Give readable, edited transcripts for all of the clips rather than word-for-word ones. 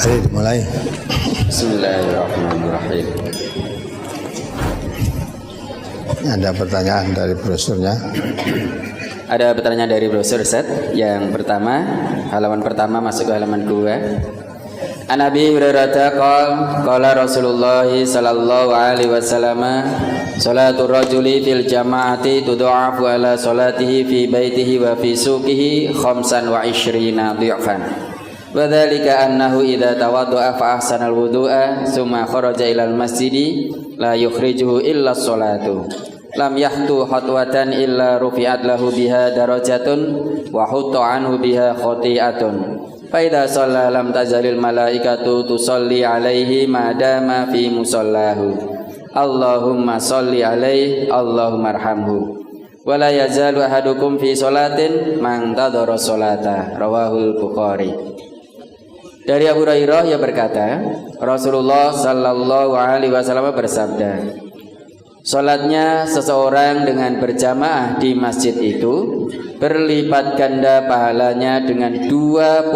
Mari dimulai. Bismillahirrahmanirrahim. Ada pertanyaan dari brosurnya? Ada pertanyaan dari brosur Ustaz. Yang pertama, halaman pertama masuk ke halaman 2. An Abi Hurairah qala Rasulullah sallallahu alaihi wasallam salatul rajuli fil jama'ati tudha'afu ala salatihi fi baitihi wa fi suqihi 25 dhi'fan. Wa dzalika annahu idza tawadda'a fa ahsana al-wudu'a thumma kharaja ila al-masjidi la yukhrijuhu illa as-salatu. Lam yahtu khatwatan illa rufi'at lahu biha darajatun wa hutta anhu biha khati'atun. Fa idza shalla lam tazalil malaikatu tusalli alaihi ma dama fi musallahu. Allahumma shalli alaihi Allahumma arhamhu. Wa la yazalu ahadukum fi sholatin man tadhara sholata. Rawahul Bukhari. Dari Abu Hurairah ia berkata, Rasulullah sallallahu alaihi wasallam bersabda, salatnya seseorang dengan berjamaah di masjid itu berlipat ganda pahalanya dengan 25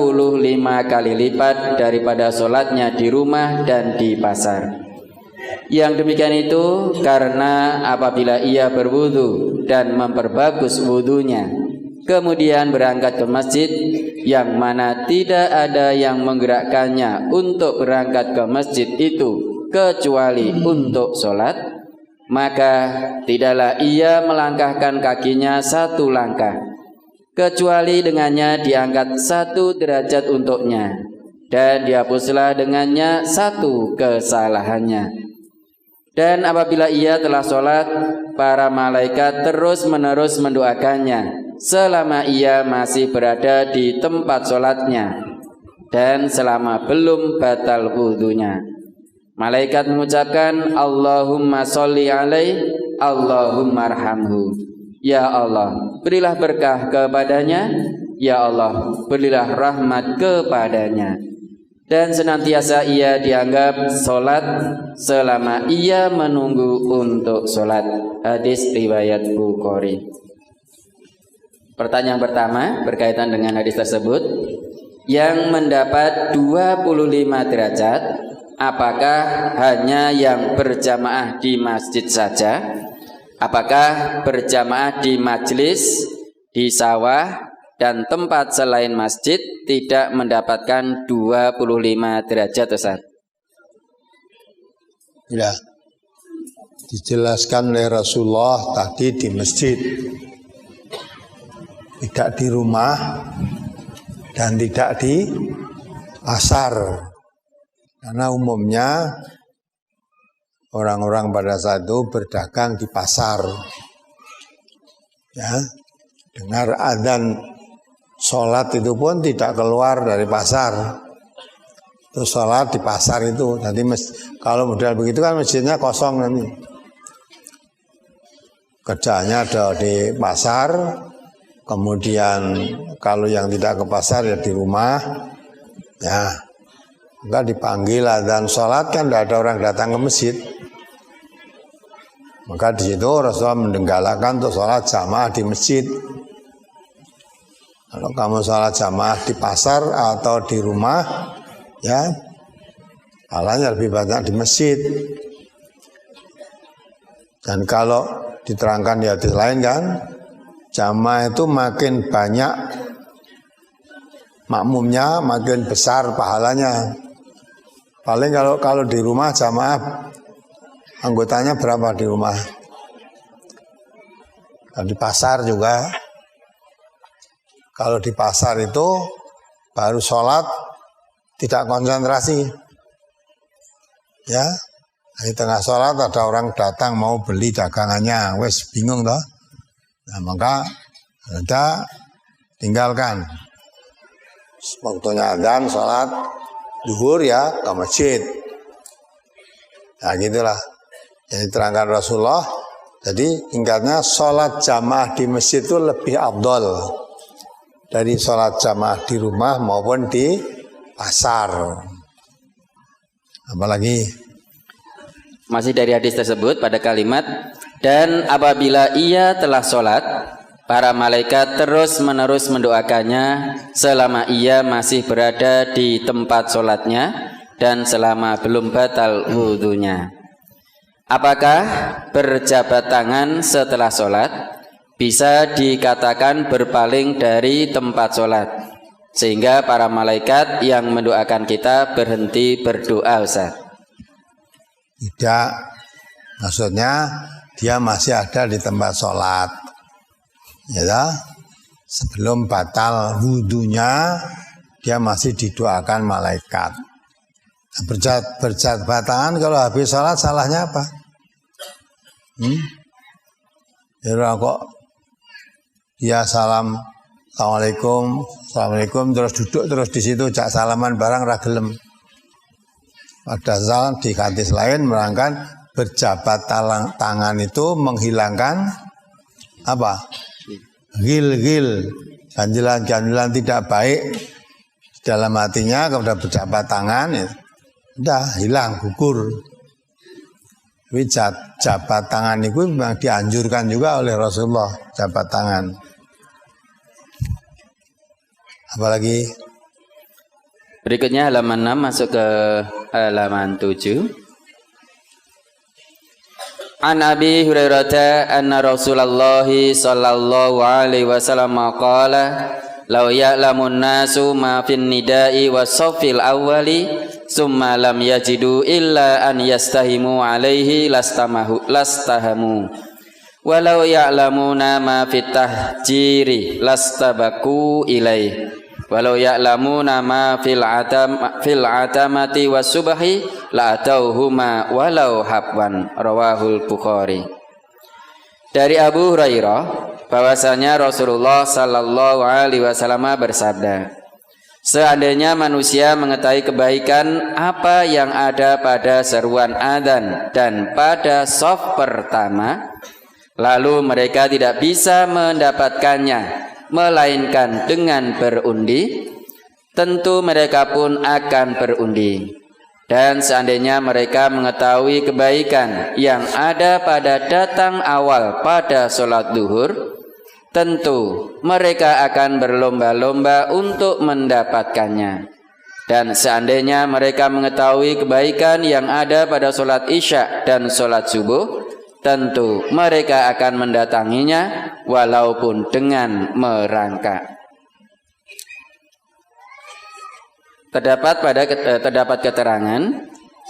kali lipat daripada salatnya di rumah dan di pasar. Yang demikian itu karena apabila ia berwudu dan memperbagus wudunya, kemudian berangkat ke masjid yang mana tidak ada yang menggerakkannya untuk berangkat ke masjid itu kecuali untuk sholat, maka tidaklah ia melangkahkan kakinya satu langkah kecuali dengannya diangkat 1 derajat untuknya dan dihapuslah dengannya 1 kesalahannya. Dan apabila ia telah sholat, para malaikat terus-menerus mendoakannya selama ia masih berada di tempat sholatnya dan selama belum batal wudunya. Malaikat mengucapkan Allahumma sholli alaihi Allahumma arhamhu. Ya Allah, berilah berkah kepadanya. Ya Allah, berilah rahmat kepadanya. Dan senantiasa ia dianggap sholat selama ia menunggu untuk sholat. Hadis riwayat Bukhari. Pertanyaan pertama berkaitan dengan hadis tersebut. Yang mendapat 25 derajat, apakah hanya yang berjamaah di masjid saja? Apakah berjamaah di majlis, di sawah, dan tempat selain masjid tidak mendapatkan 25 derajat, Ustaz? Ya, dijelaskan oleh Rasulullah tadi di masjid, tidak di rumah dan tidak di pasar. Karena umumnya orang-orang pada saat itu berdagang di pasar. Ya, dengar adzan sholat itu pun tidak keluar dari pasar. Terus sholat di pasar itu. Nanti kalau model begitu kan masjidnya kosong nanti. Kerjanya ada di pasar. Kemudian kalau yang tidak ke pasar ya di rumah. Ya, enggak dipanggil adzan sholat kan tidak ada orang datang ke masjid. Maka di situ Rasulullah mendenggalakan untuk sholat jamaah di masjid. Kalau kamu sholat jamaah di pasar atau di rumah, ya pahalanya lebih banyak di masjid. Dan kalau diterangkan di hadis lain kan, jamaah itu makin banyak makmumnya, makin besar pahalanya. Paling kalau di rumah jamaah anggotanya berapa di rumah? Dan di pasar juga. Kalau di pasar itu baru sholat tidak konsentrasi. Ya, di tengah sholat ada orang datang mau beli dagangannya, wes bingung toh. Nah, maka kita tinggalkan. Waktunya adzan sholat zuhur ya ke masjid. Nah, gitulah. Yang diterangkan Rasulullah. Jadi ingatnya sholat jamaah di masjid itu lebih afdol dari sholat jamaah di rumah maupun di pasar. Apalagi masih dari hadis tersebut pada kalimat dan apabila ia telah sholat para malaikat terus-menerus mendoakannya selama ia masih berada di tempat sholatnya dan selama belum batal wudhunya. Apakah berjabat tangan setelah sholat bisa dikatakan berpaling dari tempat sholat sehingga para malaikat yang mendoakan kita berhenti berdoa, Ustaz? Tidak, maksudnya dia masih ada di tempat sholat, ya, sebelum batal wudhunya dia masih didoakan malaikat. Berjabat tangan kalau habis sholat salahnya apa? Ya kok dia salam, assalamualaikum, terus duduk terus di situ jak salaman barang ragelem. Padahal di hadis lain menerangkan berjabat tangan itu menghilangkan apa? Gil, ganjilan tidak baik dalam hatinya. Kalau sudah berjabat tangan, ya, udah hilang, gugur. Tapi jabat tangan itu memang dianjurkan juga oleh Rasulullah, jabat tangan. Apalagi? Berikutnya halaman 6 masuk ke halaman 7. An Abi Hurairah anna Rasulullah sallallahu alaihi wasallam qala law ya'lamun nasu ma fin nida'i was saffil awwali summa lam yajidu illa an yastahimu alaihi lastahamu walau ya'lamuna ma fit tahjiri lastabaku ilaihi walau ya'lamuna ma fil atamati was subhi la atauhuma walau habwan. Rawahul Bukhari. Dari Abu Hurairah bahwasanya Rasulullah sallallahu alaihi wasallam bersabda, seandainya manusia mengetahui kebaikan apa yang ada pada seruan adzan dan pada shaf pertama, lalu mereka tidak bisa mendapatkannya melainkan dengan berundi, tentu mereka pun akan berundi. Dan seandainya mereka mengetahui kebaikan yang ada pada datang awal pada sholat duhur, tentu mereka akan berlomba-lomba untuk mendapatkannya. Dan seandainya mereka mengetahui kebaikan yang ada pada sholat isya dan sholat subuh, tentu mereka akan mendatanginya walaupun dengan merangkak. Terdapat keterangan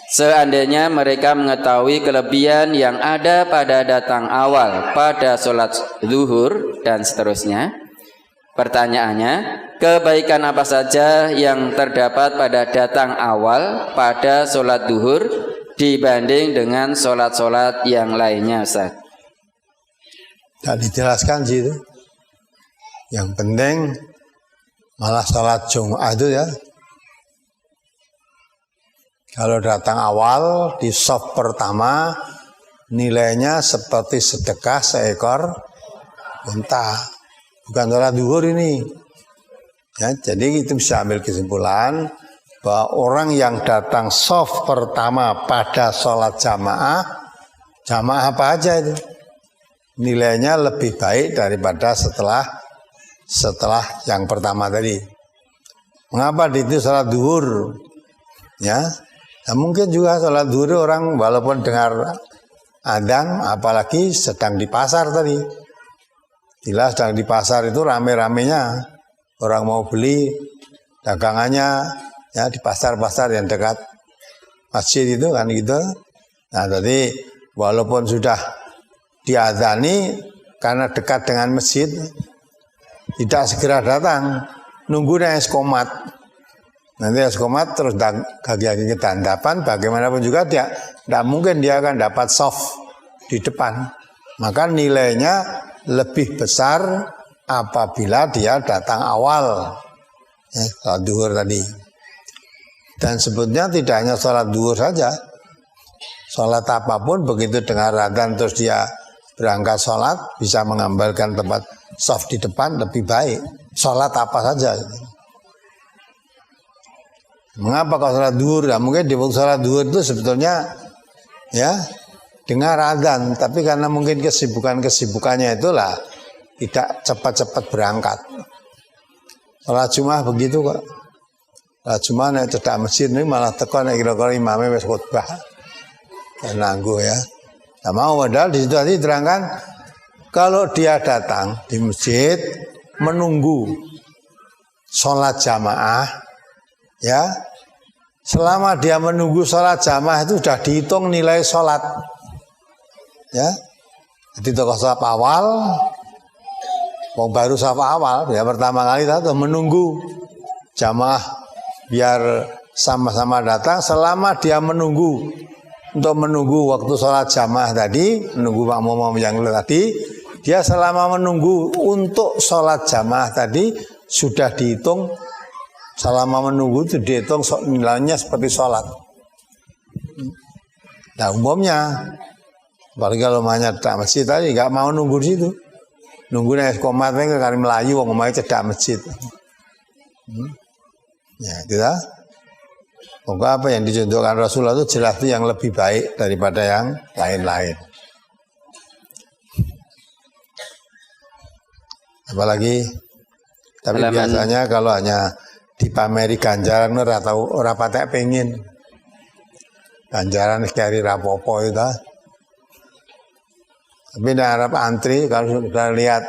seandainya mereka mengetahui kelebihan yang ada pada datang awal pada sholat zuhur dan seterusnya. Pertanyaannya, kebaikan apa saja yang terdapat pada datang awal pada sholat zuhur dibanding dengan sholat-sholat yang lainnya, Ustaz? Tidak dijelaskan sih itu. Yang penting malah sholat Jumat itu ya, kalau datang awal di shaf pertama nilainya seperti sedekah seekor unta, bukan sholat duhur ini. Ya, jadi itu bisa ambil kesimpulan bahwa orang yang datang shaf pertama pada sholat jamaah apa aja itu nilainya lebih baik daripada setelah yang pertama tadi. Mengapa itu sholat duhur? Ya, nah, mungkin juga sholat duhur orang walaupun dengar adzan, apalagi sedang di pasar tadi. Jelas sedang di pasar itu rame-ramenya orang mau beli dagangannya. Ya, di pasar-pasar yang dekat masjid itu kan gitu. Nah, tadi walaupun sudah diadzani karena dekat dengan masjid, tidak segera datang, nunggu es komat. Nanti es komat terus kaki-kaki ketandapan, bagaimanapun juga dia tidak mungkin dia akan dapat shaf di depan. Maka nilainya lebih besar apabila dia datang awal. Ya, sholat duhur tadi. Dan sebetulnya tidak hanya sholat duhur saja, sholat apapun begitu dengar adzan terus dia berangkat sholat bisa mengambilkan tempat shaf di depan lebih baik. Sholat apa saja. Mengapa kalau sholat duhur? Ya, mungkin di waktu sholat duhur itu sebetulnya ya dengar adzan, tapi karena mungkin kesibukannya itulah tidak cepat-cepat berangkat. Sholat Jumat begitu kok. Sholat Jumat nek cedak masjid ini malah teko nek kira-kira imamnya wis khutbah. Nanggu ya. Nah, mau padahal di situ tadi diterangkan kalau dia datang di masjid menunggu sholat jamaah, ya, selama dia menunggu sholat jamaah itu sudah dihitung nilai sholat, ya. Jadi tokoh saf awal, wong baru saf awal, ya pertama kali itu menunggu jamaah biar sama-sama datang. Selama dia menunggu untuk menunggu waktu sholat jamaah tadi, menunggu makmum yang tadi, dia selama menunggu untuk sholat jamaah tadi sudah dihitung. Selama menunggu itu dihitung nilainya seperti sholat. Nah umumnya, apalagi kalau mahnya cedak masjid tadi nggak mau nunggu di situ, nunggu nih komatnya kali Melayu, wong mahnya cedak masjid. Ya tidak. Pokoknya apa yang dicontohkan Rasulullah itu jelas itu yang lebih baik daripada yang lain-lain. Apalagi, tapi biasanya kalau hanya dipameri ganjaran ora patek pengin. Ganjaran kari rapopo itu. Tapi nek arep antri kalau sudah lihat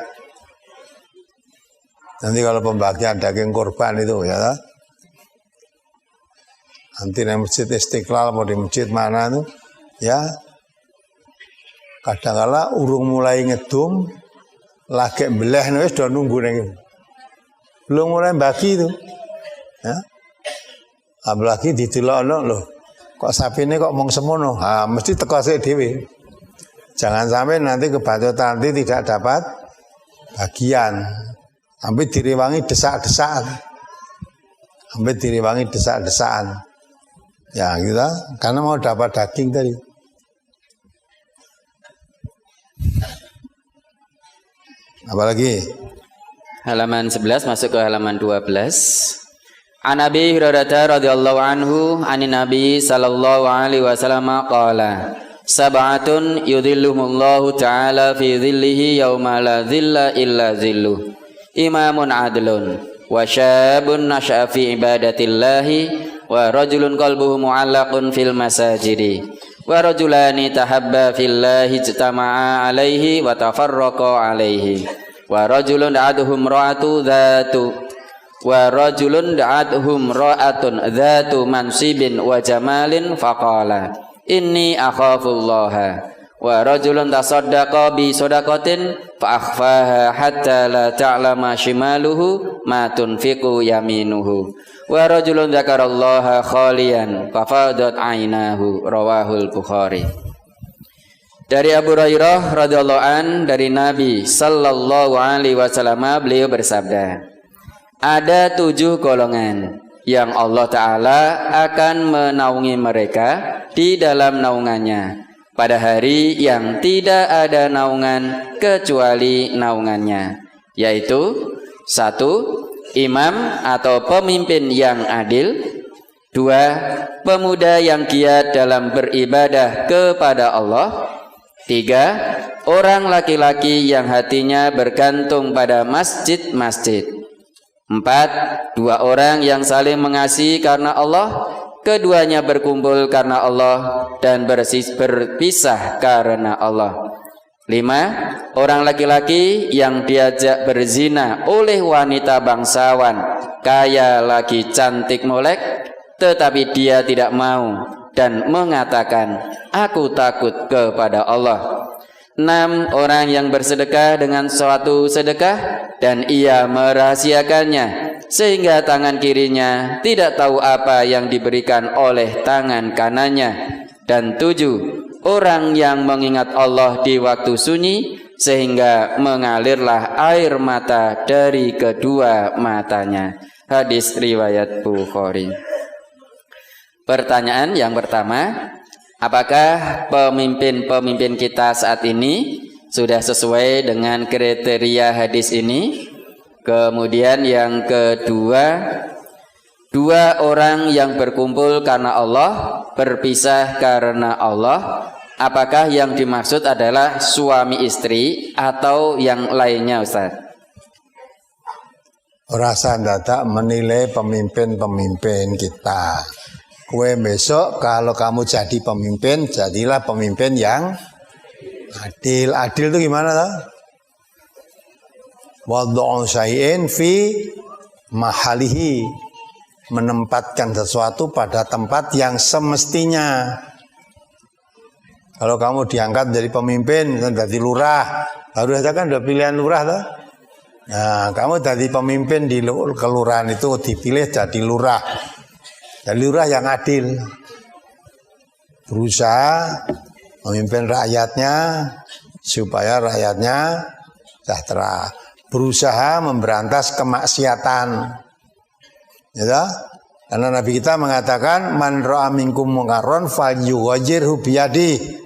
nanti kalau pembagian daging kurban itu ya. Nanti di Masjid Istiqlal mau di masjid mana tuh ya kadang-kala urung mulai ngedum lagi beleh nih sudah nunggu nih belum mulai bagi itu ya apalagi ditilokno loh kok sapi ini kok mong semono mesti teko sik dhewe jangan sampai nanti kebacotan nanti tidak dapat bagian sampai direwangi desak-desakan ya kita karena mau dapat daging tadi. Apalagi halaman 11 masuk ke halaman 12. An Abi Hurairah radhiyallahu anhu anin Nabi sallallahu alaihi wasallam qala sab'atun yudhilluhumullahu ta'ala fi dhillihi yauma la dhilla illa dhilluh imamun adlun wa syabun nasha'a fi ibadatillahi wa rajulun qalbuhu mu'allaqun fil masajidi wa rajulani tahabba fillahi ijtama'a alaihi wa tafarraqa alaihi wa rajulun da'atuhum ra'atun dhatu mansibin wa jamalin faqala inni akhafullaha wa rajulun tasaddaqa bi sadaqatin fa akhfaha hatta la ta'lama shimaluhu ma tunfiqu yaminuhu wa rajulun dzakarallaha khaliyan fa fadat ainahu rawahul Bukhari. Dari Abu Hurairah radhiyallahu an dari Nabi sallallahu alaihi wasallam beliau bersabda, ada 7 golongan yang Allah Ta'ala akan menaungi mereka di dalam naungannya pada hari yang tidak ada naungan kecuali naungannya, yaitu 1. Imam atau pemimpin yang adil. 2. Pemuda yang giat dalam beribadah kepada Allah. 3. Orang laki-laki yang hatinya bergantung pada masjid-masjid. 4. 2 orang yang saling mengasihi karena Allah, keduanya berkumpul karena Allah dan berpisah karena Allah. 5. Orang laki-laki yang diajak berzina oleh wanita bangsawan, kaya lagi cantik molek, tetapi dia tidak mau dan mengatakan, aku takut kepada Allah. 6. Orang yang bersedekah dengan suatu sedekah dan ia merahasiakannya sehingga tangan kirinya tidak tahu apa yang diberikan oleh tangan kanannya. Dan 7. Orang yang mengingat Allah di waktu sunyi sehingga mengalirlah air mata dari kedua matanya. Hadis riwayat Bukhari. Pertanyaan yang pertama, apakah pemimpin-pemimpin kita saat ini sudah sesuai dengan kriteria hadis ini? Kemudian yang kedua, 2 orang yang berkumpul karena Allah, berpisah karena Allah, apakah yang dimaksud adalah suami istri atau yang lainnya, Ustaz? Rasa dadak menilai pemimpin-pemimpin kita. Kue besok kalau kamu jadi pemimpin, jadilah pemimpin yang adil. Adil itu gimana toh? Wad'u syai'in fi mahalihi, menempatkan sesuatu pada tempat yang semestinya. Kalau kamu diangkat jadi pemimpin, jadi lurah, baru saja kan udah pilihan lurah toh? Nah, kamu jadi pemimpin di kelurahan itu dipilih jadi lurah. Jadi lurah yang adil. Berusaha memimpin rakyatnya supaya rakyatnya sejahtera. Berusaha memberantas kemaksiatan. Ya, karena Nabi kita mengatakan man ra'a minkum munkaron falyughayyirhu biyadihi.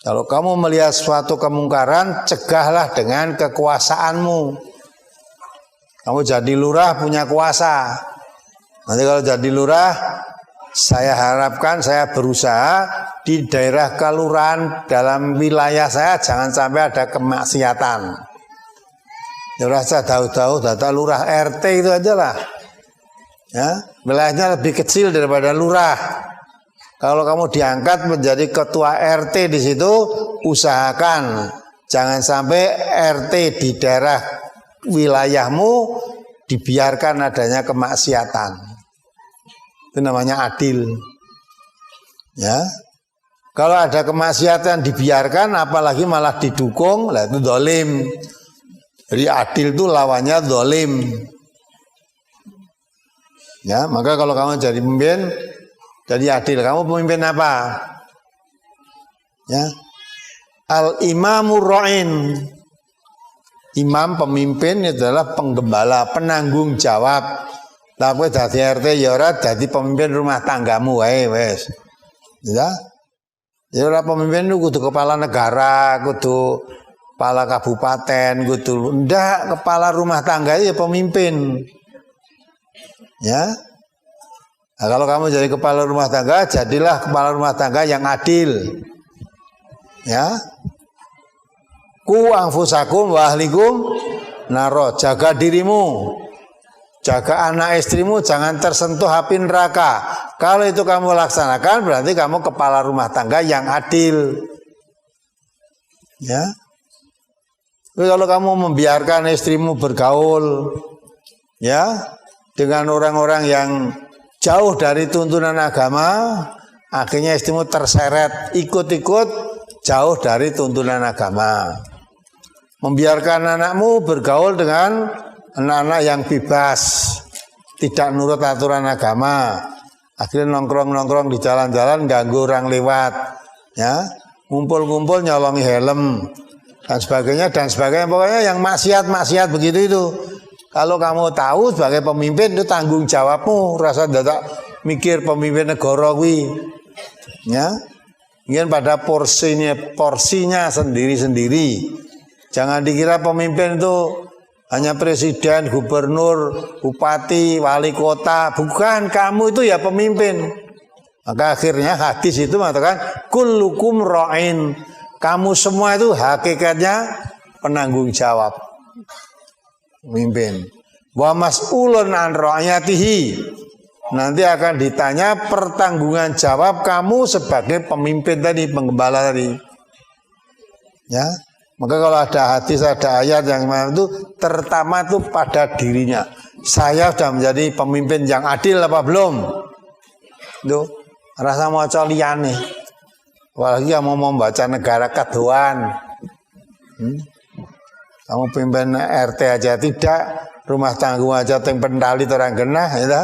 Kalau kamu melihat suatu kemungkaran, cegahlah dengan kekuasaanmu. Kamu jadi lurah punya kuasa. Nanti kalau jadi lurah, saya harapkan saya berusaha di daerah kelurahan dalam wilayah saya jangan sampai ada kemaksiatan. Ya rasa tahu-tahu data lurah RT itu aja lah. Ya, wilayahnya lebih kecil daripada lurah. Kalau kamu diangkat menjadi ketua RT di situ, usahakan jangan sampai RT di daerah wilayahmu dibiarkan adanya kemaksiatan. Itu namanya adil. Ya. Kalau ada kemaksiatan dibiarkan, apalagi malah didukung, lah itu dolim. Jadi adil itu lawannya dolim. Ya, maka kalau kamu jadi pemimpin, jadi adil. Kamu pemimpin apa? Ya. Al-imamur ra'in. Imam pemimpin itu adalah penggembala, penanggung jawab. Lah kowe dadi RT ya ora dadi pemimpin rumah tanggamu wae wis. Ya. Ya ora pemimpin itu kudu kepala negara, kudu kepala kabupaten, kudu ndak kepala rumah tangga ya pemimpin. Ya. Nah, kalau kamu jadi kepala rumah tangga, jadilah kepala rumah tangga yang adil. Ya. Ku anfusakum wa ahlikum naro, jaga dirimu. Jaga anak istrimu jangan tersentuh api neraka. Kalau itu kamu laksanakan berarti kamu kepala rumah tangga yang adil. Ya. Tapi kalau kamu membiarkan istrimu bergaul ya dengan orang-orang yang jauh dari tuntunan agama, akhirnya istrimu terseret ikut-ikut jauh dari tuntunan agama. Membiarkan anakmu bergaul dengan anak-anak yang bebas, tidak nurut aturan agama, akhirnya nongkrong-nongkrong di jalan-jalan ganggu orang lewat, ya, ngumpul-ngumpul nyolongi helm dan sebagainya, pokoknya yang maksiat begitu itu. Kalau kamu tahu sebagai pemimpin itu tanggung jawabmu, rasa dadak mikir pemimpin negara kuwi. Ya. Ingin pada porsinya sendiri-sendiri. Jangan dikira pemimpin itu hanya presiden, gubernur, bupati, wali kota. Bukan, kamu itu ya pemimpin. Maka akhirnya hadis itu mengatakan kullukum ra'in. Kamu semua itu hakikatnya penanggung jawab. Pemimpin. Wa mas'ulun an ra'yatihi. Nanti akan ditanya pertanggungan jawab kamu sebagai pemimpin tadi, penggembala tadi. Ya. Maka kalau ada hadis, ada ayat yang itu terutama itu pada dirinya. Saya sudah menjadi pemimpin yang adil apa belum? Itu rasa mau liyane. Apalagi kamu mau membaca negara keduaan. Kamu pimpin RT aja tidak, rumah tanggung aja yang pendali orang genah, ya.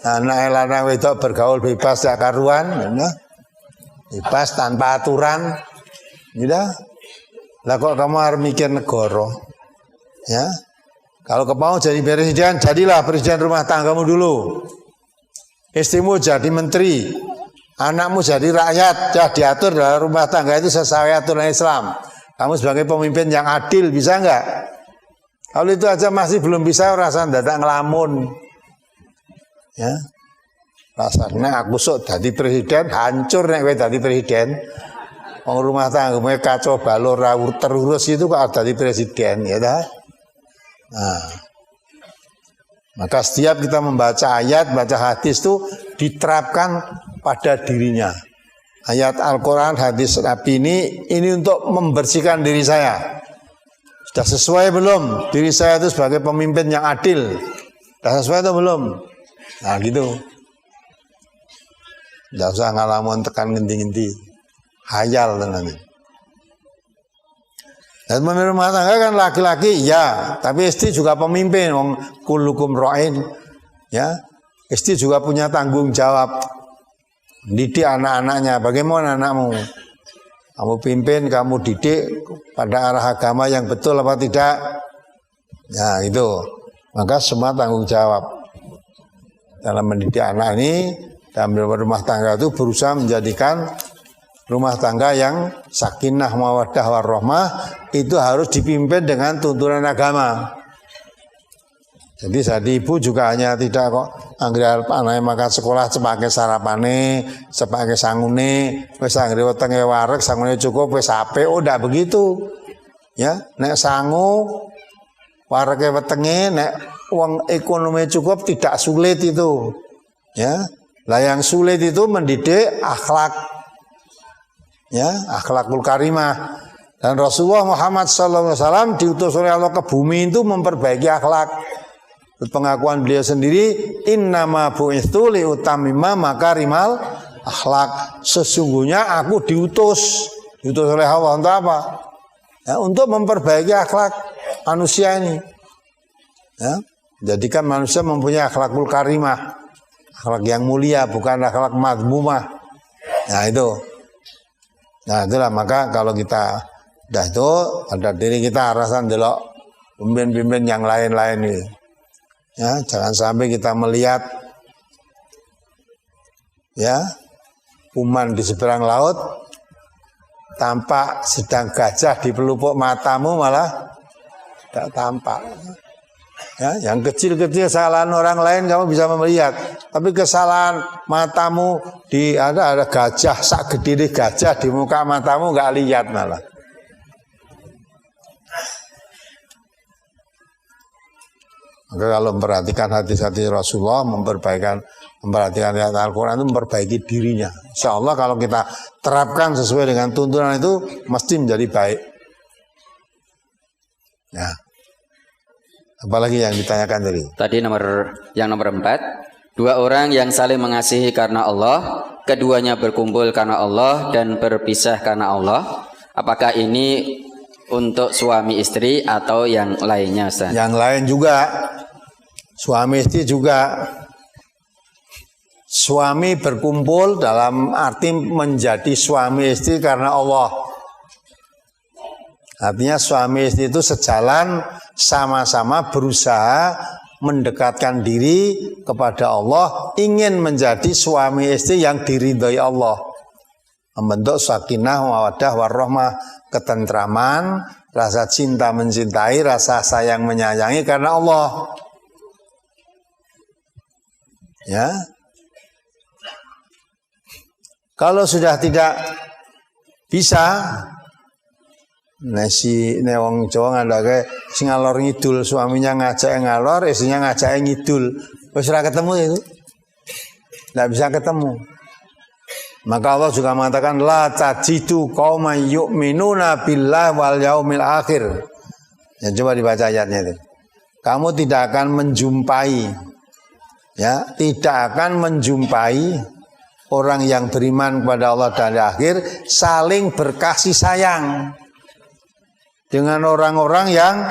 Anak lanang wedok bergaul bebas ya karuan, ya. Bebas tanpa aturan, ya. Lah kok kamu harus mikir negara, ya? Kalau kau jadi presiden, jadilah presiden rumah tanggamu dulu. Istrimu jadi menteri, anakmu jadi rakyat, ya diatur dalam rumah tangga itu sesuai aturan Islam. Kamu sebagai pemimpin yang adil bisa enggak? Kalau itu aja masih belum bisa, rasa datang ngelamun. Ya. Rasanya aku sok dadi presiden, hancur nek kowe dadi presiden. Wong rumah tangga kacau balur terurus itu kok dadi presiden, ya dah. Nah, maka setiap kita membaca ayat, baca hadis itu diterapkan pada dirinya. Ayat Al-Quran, hadis Nabi ini untuk membersihkan diri saya. Sudah sesuai belum? Diri saya itu sebagai pemimpin yang adil. Sudah sesuai atau belum? Nah gitu. Tidak usah ngalamun tekan ngendi-ngendi. Hayal nanti. Dan pemimpin rumah tangga kan laki-laki, ya. Tapi istri juga pemimpin. Wong kullukum ra'in. Ya. Istri juga punya tanggung jawab. Didik anak-anaknya. Bagaimana anakmu? Kamu pimpin, kamu didik pada arah agama yang betul apa tidak? Ya itu. Maka semua tanggung jawab. Dalam mendidik anak ini, dalam rumah tangga itu berusaha menjadikan rumah tangga yang sakinah mawaddah warahmah itu harus dipimpin dengan tuntunan agama. Jadi saat ibu juga hanya tidak kok anggere anake makan sekolah sebagai sarapane, sebagai sangune, wis anggere wetenge wareg sangune cukup wis apik, oh ndak begitu. Ya, nek sangu warege wetenge nek uang ekonomi cukup tidak sulit itu. Ya. Lah yang sulit itu mendidik akhlak. Ya, akhlakul karimah. Dan Rasulullah Muhammad SAW diutus oleh Allah ke bumi itu memperbaiki akhlak. Pengakuan beliau sendiri, innama bu'itsu liutammima makarimal akhlak. Sesungguhnya aku diutus oleh Allah untuk apa? Ya, untuk memperbaiki akhlak manusia ini. Ya, jadikan manusia mempunyai akhlakul karimah, akhlak yang mulia, bukan akhlak madmumah. Nah itu. Nah itulah, maka kalau kita dah itu ada diri kita arasan delok pimpin-pimpin yang lain-lain ini. Ya, jangan sampai kita melihat ya kuman di seberang laut tampak sedang gajah di pelupuk matamu malah tidak tampak. Ya, yang kecil-kecil kesalahan orang lain kamu bisa melihat, tapi kesalahan matamu di ada gajah sak gede gajah di muka matamu nggak lihat malah. Maka kalau memperhatikan hadis-hadis Rasulullah, memperhatikan ayat Al-Quran itu memperbaiki dirinya. Insya Allah kalau kita terapkan sesuai dengan tuntunan itu, mesti menjadi baik. Ya. Apalagi yang ditanyakan tadi? Tadi yang nomor 4, dua orang yang saling mengasihi karena Allah, keduanya berkumpul karena Allah dan berpisah karena Allah. Apakah ini untuk suami istri atau yang lainnya, Ustaz? Yang lain juga. Suami istri juga. Suami berkumpul dalam arti menjadi suami istri karena Allah. Artinya suami istri itu sejalan, sama-sama berusaha mendekatkan diri kepada Allah, ingin menjadi suami istri yang diridhoi Allah. Membentuk sakinah, mawaddah, warahmah, ketentraman, rasa cinta mencintai, rasa sayang menyayangi karena Allah. Ya. Kalau sudah tidak bisa, wong Jawa ngandake sing ngalor ngidul, suaminya ngajak ngalor, istrinya ngajak ngidul. Wis ora ketemu itu. Enggak bisa ketemu. Maka Allah juga mengatakan la tajidu qauman yu'minuna billahi wal yaumil akhir. Ya, coba dibaca ayatnya itu. Kamu tidak akan menjumpai, ya, tidak akan menjumpai orang yang beriman kepada Allah dan akhir saling berkasih sayang dengan orang-orang yang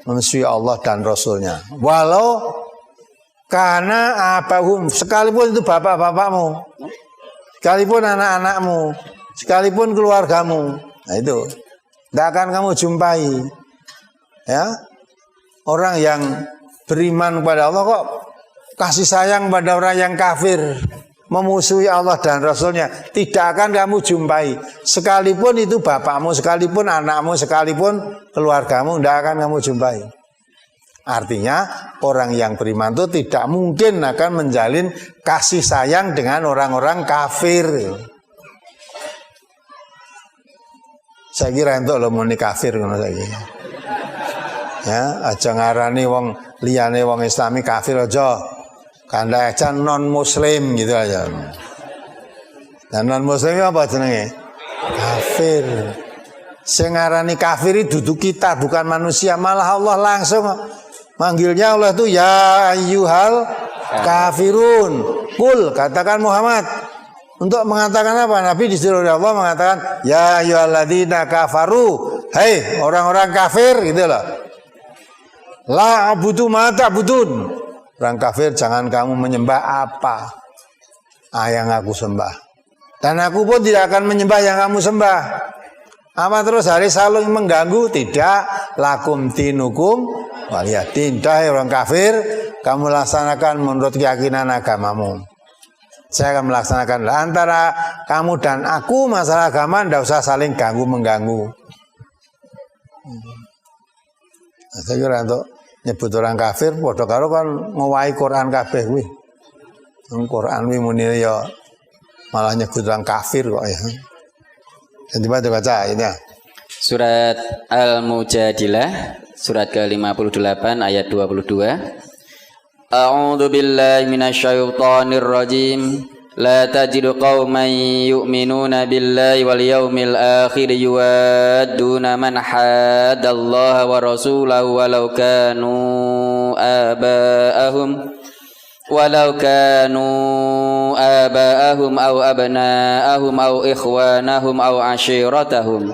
memusuhi Allah dan Rasulnya. Walau karena abahum, sekalipun itu bapak-bapakmu, sekalipun anak-anakmu, sekalipun keluargamu. Nah itu, tidak akan kamu jumpai. Ya, orang yang beriman kepada Allah kok kasih sayang pada orang yang kafir, memusuhi Allah dan Rasulnya, tidak akan kamu jumpai. Sekalipun itu bapakmu, sekalipun anakmu, sekalipun keluargamu, tidak akan kamu jumpai. Artinya orang yang beriman itu tidak mungkin akan menjalin kasih sayang dengan orang-orang kafir. Saya kira entuk lho muni kafir ngono saiki. Ya, aja ngarani wong liyane wong Islami kafir aja. Kandha aja non muslim gitu aja. Dan non muslim apa jenenge? Kafir. Sing ngarani kafir itu dudu kita, bukan manusia, malah Allah langsung manggilnya Allah itu ya ayyuhal kafirun. Kul, katakan Muhammad. Untuk mengatakan apa? Nabi disuruh oleh Allah mengatakan ya ayyuhalladzina kafaru. Hei orang-orang kafir gitu loh. La abudu ma ta'budun. Orang kafir jangan kamu menyembah apa yang aku sembah. Dan aku pun tidak akan menyembah yang kamu sembah. Apa terus hari saling mengganggu? Tidak. Lakum dinukum waliyadin. Orang kafir, kamu laksanakan menurut keyakinan agamamu. Saya akan melaksanakan. Antara kamu dan aku masalah agama tidak usah saling ganggu-mengganggu. Saya kira untuk nyebut orang kafir, padha karo kan ngowahi Quran kabeh kuwi. Quran kuwi muni ya malah nyebut orang kafir kok ya. Nanti baca ini ya. Surat Al-Mujadilah surat ke-58 ayat 22. A'udzu billahi minasyaitonir rajim. La tajidu qauman yu'minuna billahi wal yawmil akhir yuwadduna man haddallaha wa rasulahu walau kanu aba'ahum aw abna'ahum aw ikhwanahum aw ashiratahum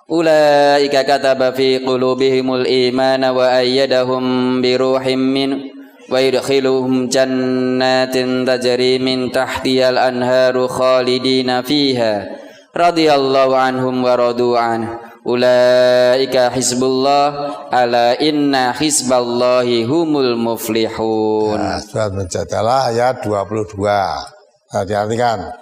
ulaika kataba fi qulubihimul imana wa ayyadahum bi ruhim min wa yudkhiluhum jannatin tajri min tahtihal anharu khalidina fiha radhiyallahu anhum wa radu an ulaika hizbullah ala inna hizballahi humul muflihun. Nah, surat Mujadalah ayat 22. Hati-hatikan.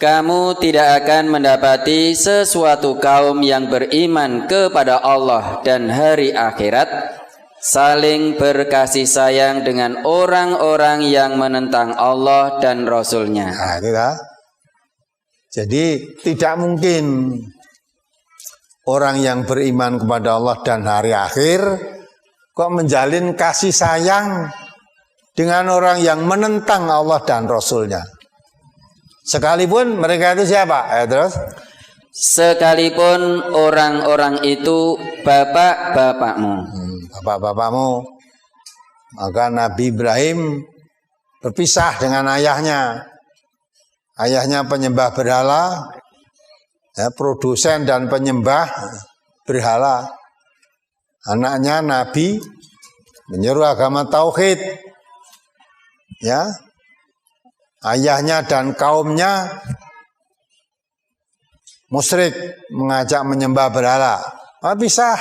Kamu tidak akan mendapati sesuatu kaum yang beriman kepada Allah dan hari akhirat saling berkasih sayang dengan orang-orang yang menentang Allah dan Rasul-Nya. Nah, itu dah. Jadi tidak mungkin orang yang beriman kepada Allah dan hari akhir kok menjalin kasih sayang dengan orang yang menentang Allah dan Rasul-Nya. Sekalipun mereka itu siapa? Terus? Sekalipun orang-orang itu bapak-bapakmu. Bapak-bapakmu. Maka Nabi Ibrahim berpisah dengan ayahnya. Ayahnya penyembah berhala, ya, produsen dan penyembah berhala. Anaknya Nabi menyeru agama tauhid. Ya. Ayahnya dan kaumnya musyrik, mengajak menyembah berhala. Pisah.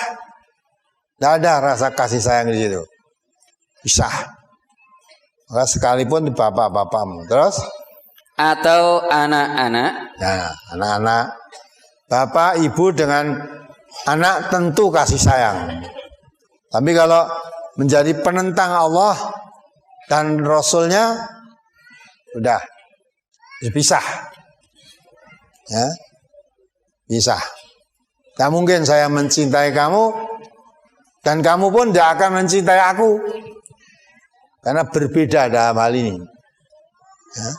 Tidak ada rasa kasih sayang di situ. Pisah. Maka sekalipun di bapak-bapakmu. Terus? Atau anak-anak. Nah, anak-anak. Bapak, ibu dengan anak tentu kasih sayang. Tapi kalau menjadi penentang Allah dan Rasulnya, udah pisah. Ya. Pisah. Tak mungkin saya mencintai kamu dan kamu pun tidak akan mencintai aku. Karena berbeda dalam hal ini. Ya.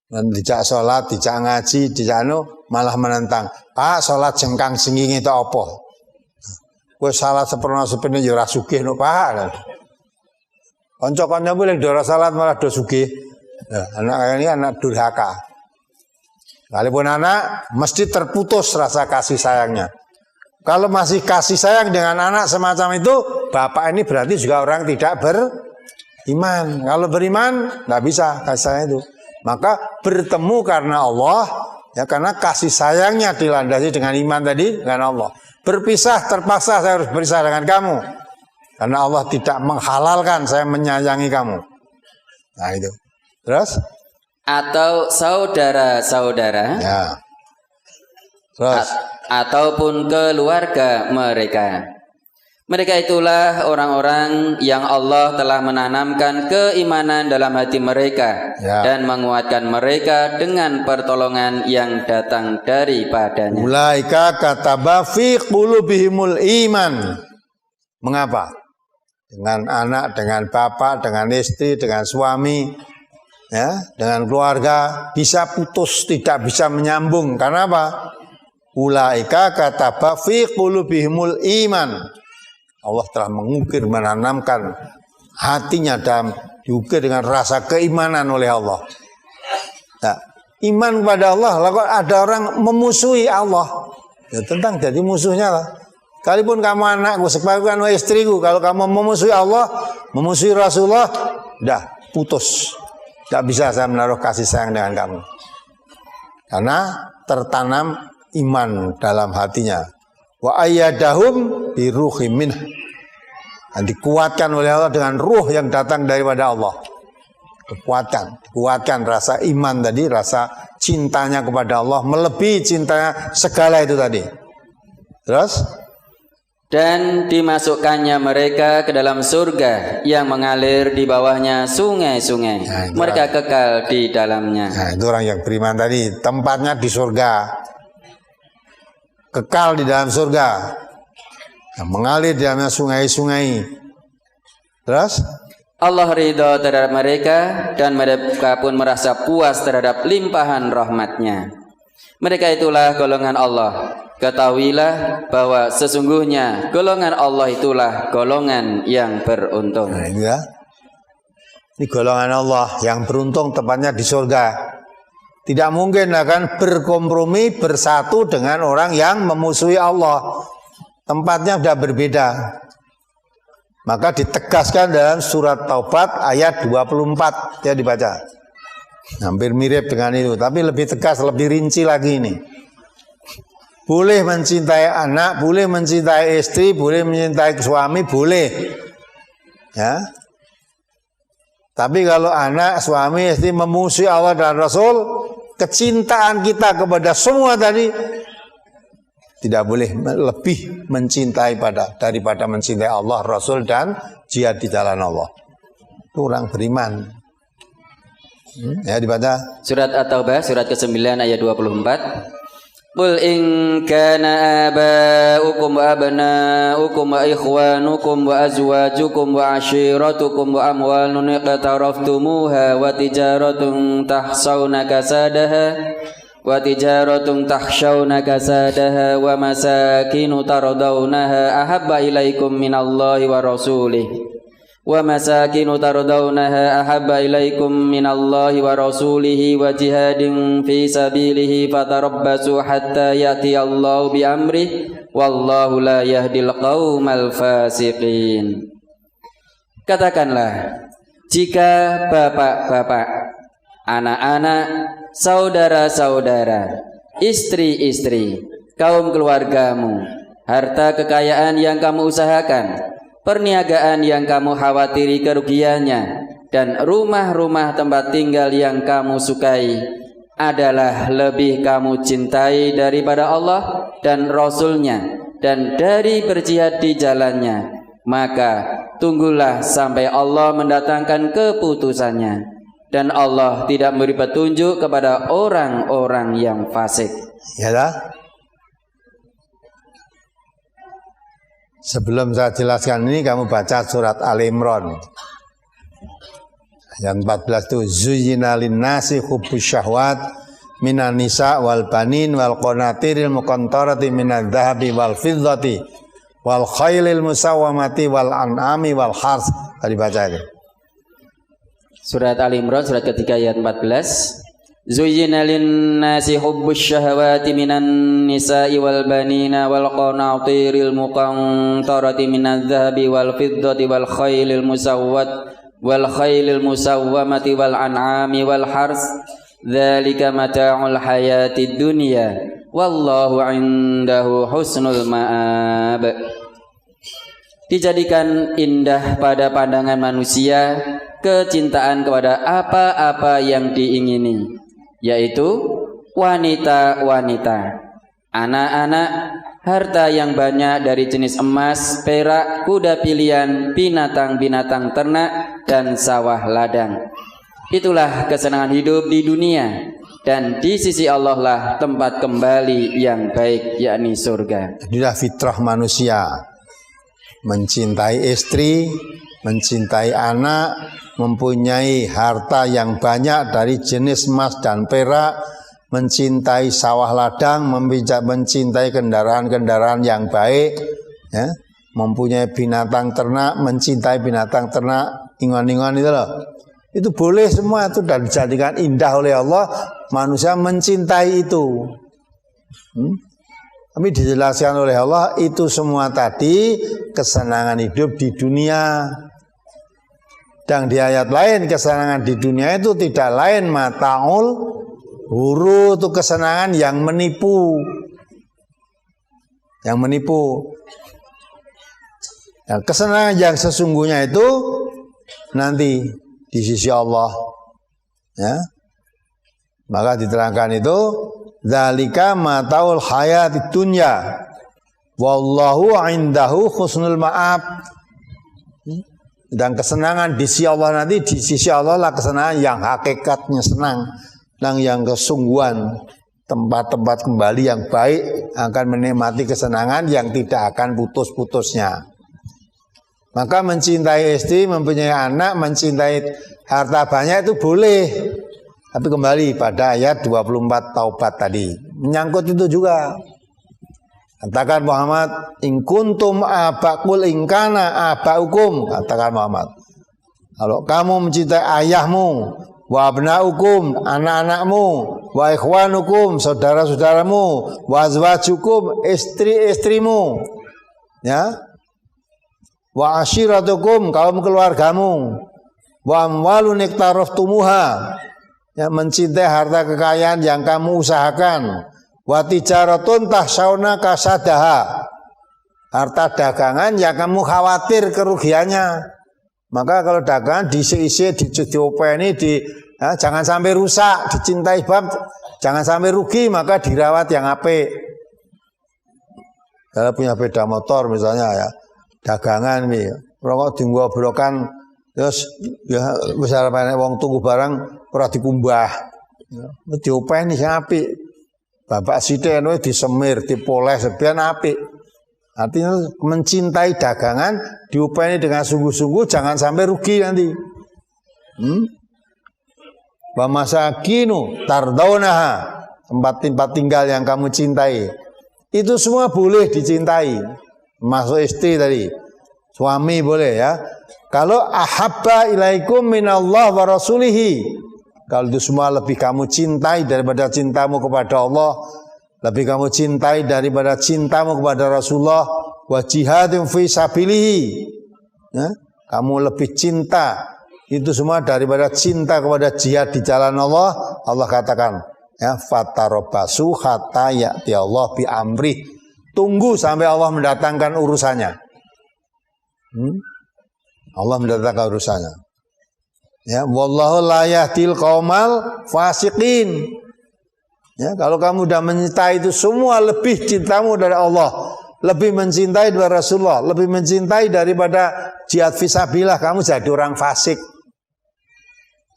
Dan dijak sholat, dijak ngaji, dijak malah menentang. Pak, sholat jengkang singing itu apa? Gue salat seperna sepene ya ora sugih no Pak. Kanca-kanca boleh dora salat malah do sugih. Nah, anak ini anak durhaka. Walaupun anak mesti terputus rasa kasih sayangnya. Kalau masih kasih sayang dengan anak semacam itu, bapak ini berarti juga orang tidak beriman. Kalau beriman, nggak bisa kasih sayang itu. Maka bertemu karena Allah, ya karena kasih sayangnya dilandasi dengan iman tadi dengan Allah. Berpisah terpaksa saya harus berpisah dengan kamu. Karena Allah tidak menghalalkan saya menyayangi kamu. Nah itu. Terus? Atau saudara-saudara. Ya. Terus? Ataupun keluarga mereka. Mereka itulah orang-orang yang Allah telah menanamkan keimanan dalam hati mereka dan menguatkan mereka dengan pertolongan yang datang daripadanya. Ulaika kataba fi qulubihimul iman. Mengapa? Dengan anak, dengan bapak, dengan istri, dengan suami, ya, dengan keluarga bisa putus, tidak bisa menyambung. Karena apa? Ulaika kataba fi qulubihimul iman. Allah telah mengukir, menanamkan hatinya dan diukir dengan rasa keimanan oleh Allah. Nah, iman kepada Allah, lalu ada orang memusuhi Allah, ya tentang jadi musuhnya lah. Kalipun kamu anakku, sebagian istriku, kalau kamu memusuhi Allah, memusuhi Rasulullah, dah putus. Tidak bisa saya menaruh kasih sayang dengan kamu. Karena tertanam iman dalam hatinya. Wa ayyadahum bi ruhim minhu. Dan dikuatkan oleh Allah dengan ruh yang datang daripada Allah. Dikuatkan rasa iman tadi, rasa cintanya kepada Allah melebihi cintanya segala itu tadi. Terus dan dimasukkannya mereka ke dalam surga yang mengalir di bawahnya sungai-sungai. Nah, mereka kekal di dalamnya. Nah, itu orang yang beriman tadi, tempatnya di surga. Kekal di dalam surga, yang mengalir di dalamnya sungai-sungai. Terus Allah ridha terhadap mereka dan mereka pun merasa puas terhadap limpahan rahmatnya. Mereka itulah golongan Allah. Ketahuilah bahwa sesungguhnya golongan Allah itulah golongan yang beruntung. Nah, ini golongan Allah yang beruntung, tempatnya di surga. Tidak mungkin akan berkompromi bersatu dengan orang yang memusuhi Allah. Tempatnya sudah berbeda. Maka ditegaskan dalam surat Taubat ayat 24. Ya dibaca. Hampir mirip dengan itu. Tapi lebih tegas, lebih rinci lagi ini. Boleh mencintai anak, boleh mencintai istri, boleh mencintai suami, boleh. Ya. Tapi kalau anak, suami, istri memusuhi Allah dan Rasul, kecintaan kita kepada semua tadi tidak boleh lebih mencintai daripada mencintai Allah, Rasul dan jihad di jalan Allah. Itu orang beriman. Ya dibaca. Surat At-Taubah surat ke-9 ayat 24. Qul in kana aba'ukum wa abna'ukum wa ikhwanukum wa azwajukum wa ashiratukum wa amwalun iqtaraftumuha wa tijaratun tahsawna kasadaha wa masakinu tardawnaha ahabba ilaikum minallahi wa rasulih ومساكن ترضونها أحب إليكم من الله ورسوله وجهاد في سبيله فتربصوا حتى يأتي الله بأمره والله لا يهدي القوم الفاسقين. Katakanlah, jika bapak-bapak, anak-anak, saudara-saudara, istri-istri, kaum keluargamu, harta kekayaan yang kamu usahakan, perniagaan yang kamu khawatiri kerugiannya, dan rumah-rumah tempat tinggal yang kamu sukai adalah lebih kamu cintai daripada Allah dan Rasul-Nya dan dari berjihad di jalannya, maka tunggulah sampai Allah mendatangkan keputusannya, dan Allah tidak memberi petunjuk kepada orang-orang yang fasik. Ya dah. Sebelum saya jelaskan ini, kamu baca surat Al-Imran ayat 14 itu, zuyyina lin-nasi hubbus syahwat minan nisa wal banin wal qanatiril muqantarati minadz dzahabi wal fiddati wal khailil musawwamati wal an'ami wal hars. Tadi baca itu. Surat Al-Imran surat ketiga ayat 14. Zuyyina lin-nasi hubbus syahawati minan nisa'i wal banina wal qanatiril muqantarati minadz dzahabi wal fiddati wal khailil musawwamati wal an'ami wal hars dzalika mata'ul hayatid dunya wallahu 'indahu husnul ma'ab. Dijadikan indah pada pandangan manusia kecintaan kepada apa-apa yang diingini, yaitu wanita-wanita, anak-anak, harta yang banyak dari jenis emas, perak, kuda pilihan, binatang-binatang ternak, dan sawah ladang. Itulah kesenangan hidup di dunia, dan di sisi Allah lah tempat kembali yang baik, yakni surga. Inilah fitrah manusia, mencintai istri, mencintai anak, mempunyai harta yang banyak dari jenis emas dan perak, mencintai sawah ladang, mencintai kendaraan-kendaraan yang baik, ya, mempunyai binatang ternak, mencintai binatang ternak, ingon-ingon itu loh. Itu boleh semua itu dan dijadikan indah oleh Allah, manusia mencintai itu. Tapi dijelaskan oleh Allah itu semua tadi kesenangan hidup di dunia. Dan di ayat lain kesenangan di dunia itu tidak lain mataul huru, itu kesenangan yang menipu. Yang menipu. Dan kesenangan yang sesungguhnya itu nanti di sisi Allah. Ya. Maka diterangkan itu dzalika mataul hayatid dunya wallahu indahu husnul ma'ab. Dan kesenangan di sisi Allah nanti, di sisi Allah lah kesenangan yang hakikatnya senang, yang kesungguhan, tempat-tempat kembali yang baik, akan menikmati kesenangan yang tidak akan putus-putusnya. Maka mencintai istri, mempunyai anak, mencintai harta banyak itu boleh. Tapi kembali pada ayat 24 Taubat tadi, menyangkut itu juga. Katakan Muhammad, in kuntum abakul ingkana abaukum, katakan Muhammad. Kalau kamu mencintai ayahmu, wa abnaukum, anak-anakmu, wa ikhwanukum, saudara-saudaramu, wa azwajukum, istri-istrimu, ya, wa ashiratukum, kaum keluargamu, wa amwalun iktaraftumuha, ya, mencintai harta kekayaan yang kamu usahakan, wa tijaratun tahsauna kasadaha, harta dagangan yang kamu khawatir kerugiannya. Maka kalau dagangan diisi-isi, diopeni, jangan sampai rusak, dicintai bab, jangan sampai rugi, maka dirawat yang apik. Kalau punya sepeda motor misalnya ya, dagangan nih, rokok dinggo-brokan, terus ya besar banyak wong tunggu barang ora dikumbah. Ya, diopeni sing apik. Bapak sithik disemir, dipoles sebian apik. Artinya mencintai dagangan, diupeni dengan sungguh-sungguh, jangan sampai rugi nanti. Wa masakinu tardaunaha, tempat-tempat tinggal yang kamu cintai. Itu semua boleh dicintai. Masuk istri tadi, suami boleh ya. Kalau ahabba ilaikum minallah wa rasulihi, kalau itu semua lebih kamu cintai daripada cintamu kepada Allah, lebih kamu cintai daripada cintamu kepada Rasulullah, wa jihadin fi sabilihi, ya, kamu lebih cinta itu semua daripada cinta kepada jihad di jalan Allah. Allah katakan, ya, fatarabbasu hatta ya'ti Allah bi amri, tunggu sampai Allah mendatangkan urusannya. Allah mendatangkan urusannya. Ya, wallahu la yahdil qaumal fasiqin. Ya, kalau kamu sudah mencintai itu semua, lebih cintamu dari Allah, lebih mencintai daripada Rasulullah, lebih mencintai daripada jihad fisabilillah, kamu jadi orang fasik.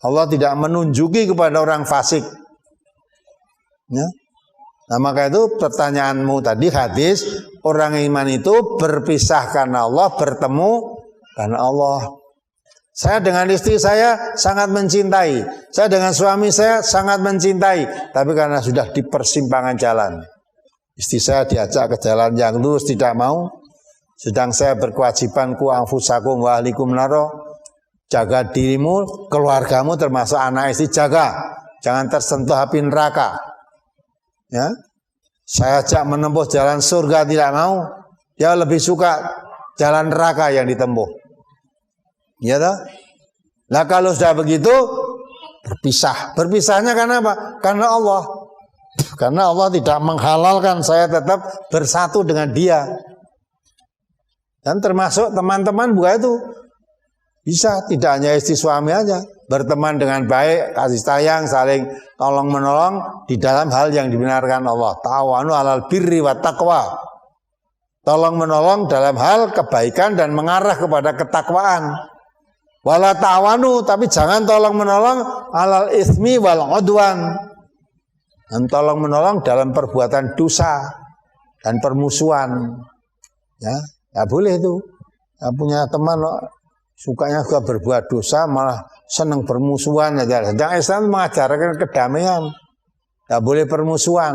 Allah tidak menunjuki kepada orang fasik. Ya. Nah, maka itu pertanyaanmu tadi hadis, orang iman itu berpisah karena Allah, bertemu karena Allah. Saya dengan istri saya sangat mencintai, saya dengan suami saya sangat mencintai, tapi karena sudah di persimpangan jalan, istri saya diajak ke jalan yang lurus tidak mau, sedang saya berkewajiban ku anfusakum wa ahlikum naro, jaga dirimu, keluargamu termasuk anak istri, jaga, jangan tersentuh api neraka. Ya, saya ajak menempuh jalan surga tidak mau, ya lebih suka jalan neraka yang ditempuh. Ya toh? Nah kalau sudah begitu berpisah. Berpisahnya karena apa? Karena Allah. Karena Allah tidak menghalalkan saya tetap bersatu dengan dia. Dan termasuk teman-teman bukan itu. Bisa, tidak hanya istri suami aja. berteman dengan baik, kasih sayang, saling tolong menolong di dalam hal yang dibenarkan Allah. Ta'awanu 'alal birri wat taqwa. Tolong menolong dalam hal kebaikan dan mengarah kepada ketakwaan. Wala ta'awanu, tapi jangan tolong menolong 'alal ismi wal 'udwan. Dan tolong menolong dalam perbuatan dosa dan permusuhan. Ya, enggak boleh itu. Ya, punya teman sukanya juga berbuat dosa, malah senang permusuhan aja. Sedang Islam mengajarkan kedamaian, tidak boleh permusuhan.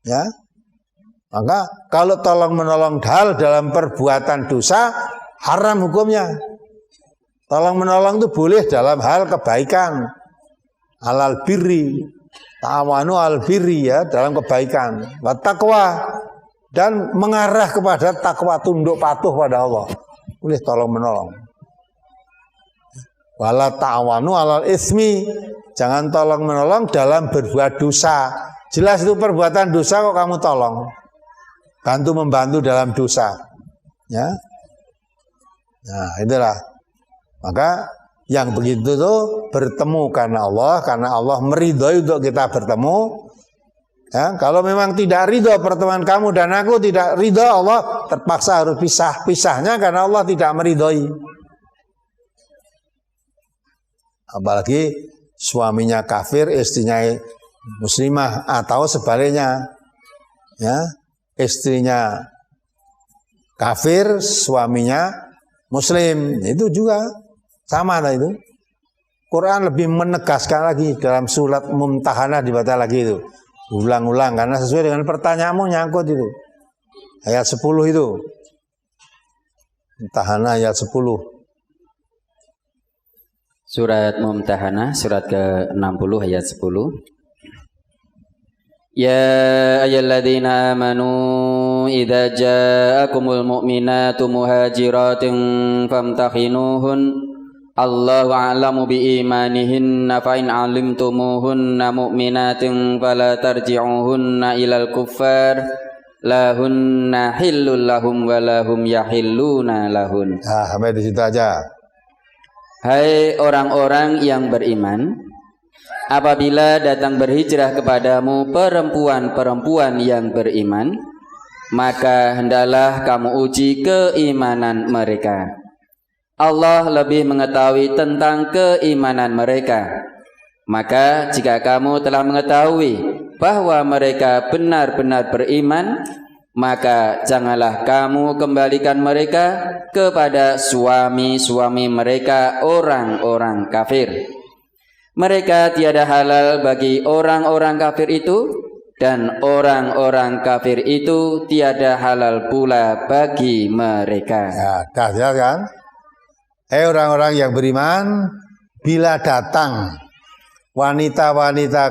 Ya, maka kalau tolong menolong hal dalam perbuatan dosa haram hukumnya. Tolong menolong itu boleh dalam hal kebaikan, alal birri, ta'awanu al birri, ya, dalam kebaikan, wa taqwa, dan mengarah kepada takwa, tunduk patuh pada Allah. Boleh tolong menolong. Wala ta'awanu alal ismi, jangan tolong menolong dalam berbuat dosa. Jelas itu perbuatan dosa kok kamu tolong. Bantu membantu dalam dosa. Ya. Nah, itulah. Maka yang begitu tuh bertemu karena Allah meridhoi untuk kita bertemu. Ya, kalau memang tidak ridho pertemuan kamu dan aku, tidak ridho, Allah terpaksa harus pisahnya karena Allah tidak meridhoi. Apalagi suaminya kafir, istrinya muslimah, atau sebaliknya, ya, istrinya kafir, suaminya muslim, itu juga sama lah itu. Quran lebih menegaskan lagi dalam surat Mumtahanah, dibaca lagi itu, ulang-ulang karena sesuai dengan pertanyaanmu, nyangkut itu. Ayat 10 itu. Mumtahanah ayat 10. Surat Mumtahanah, surat ke-60 ayat 10. Ya ayyuhalladzina amanu idza ja'akumul mu'minatu muhajiratin famtakhinuhun Allahu a'lamu biimanihinna fa in 'alimtumuhunna mu'minatin fala tarji'uhunna ilal kuffar lahunna hillul lahum wa lahum yahilluna lahun. Nah, sampai di situ aja. Hai orang-orang yang beriman, apabila datang berhijrah kepadamu perempuan-perempuan yang beriman, maka hendaklah kamu uji keimanan mereka. Allah lebih mengetahui tentang keimanan mereka. Maka jika kamu telah mengetahui bahwa mereka benar-benar beriman, maka janganlah kamu kembalikan mereka kepada suami-suami mereka orang-orang kafir. Mereka tiada halal bagi orang-orang kafir itu, dan orang-orang kafir itu tiada halal pula bagi mereka. Ya, dah jelas kan? Orang-orang yang beriman, bila datang wanita-wanita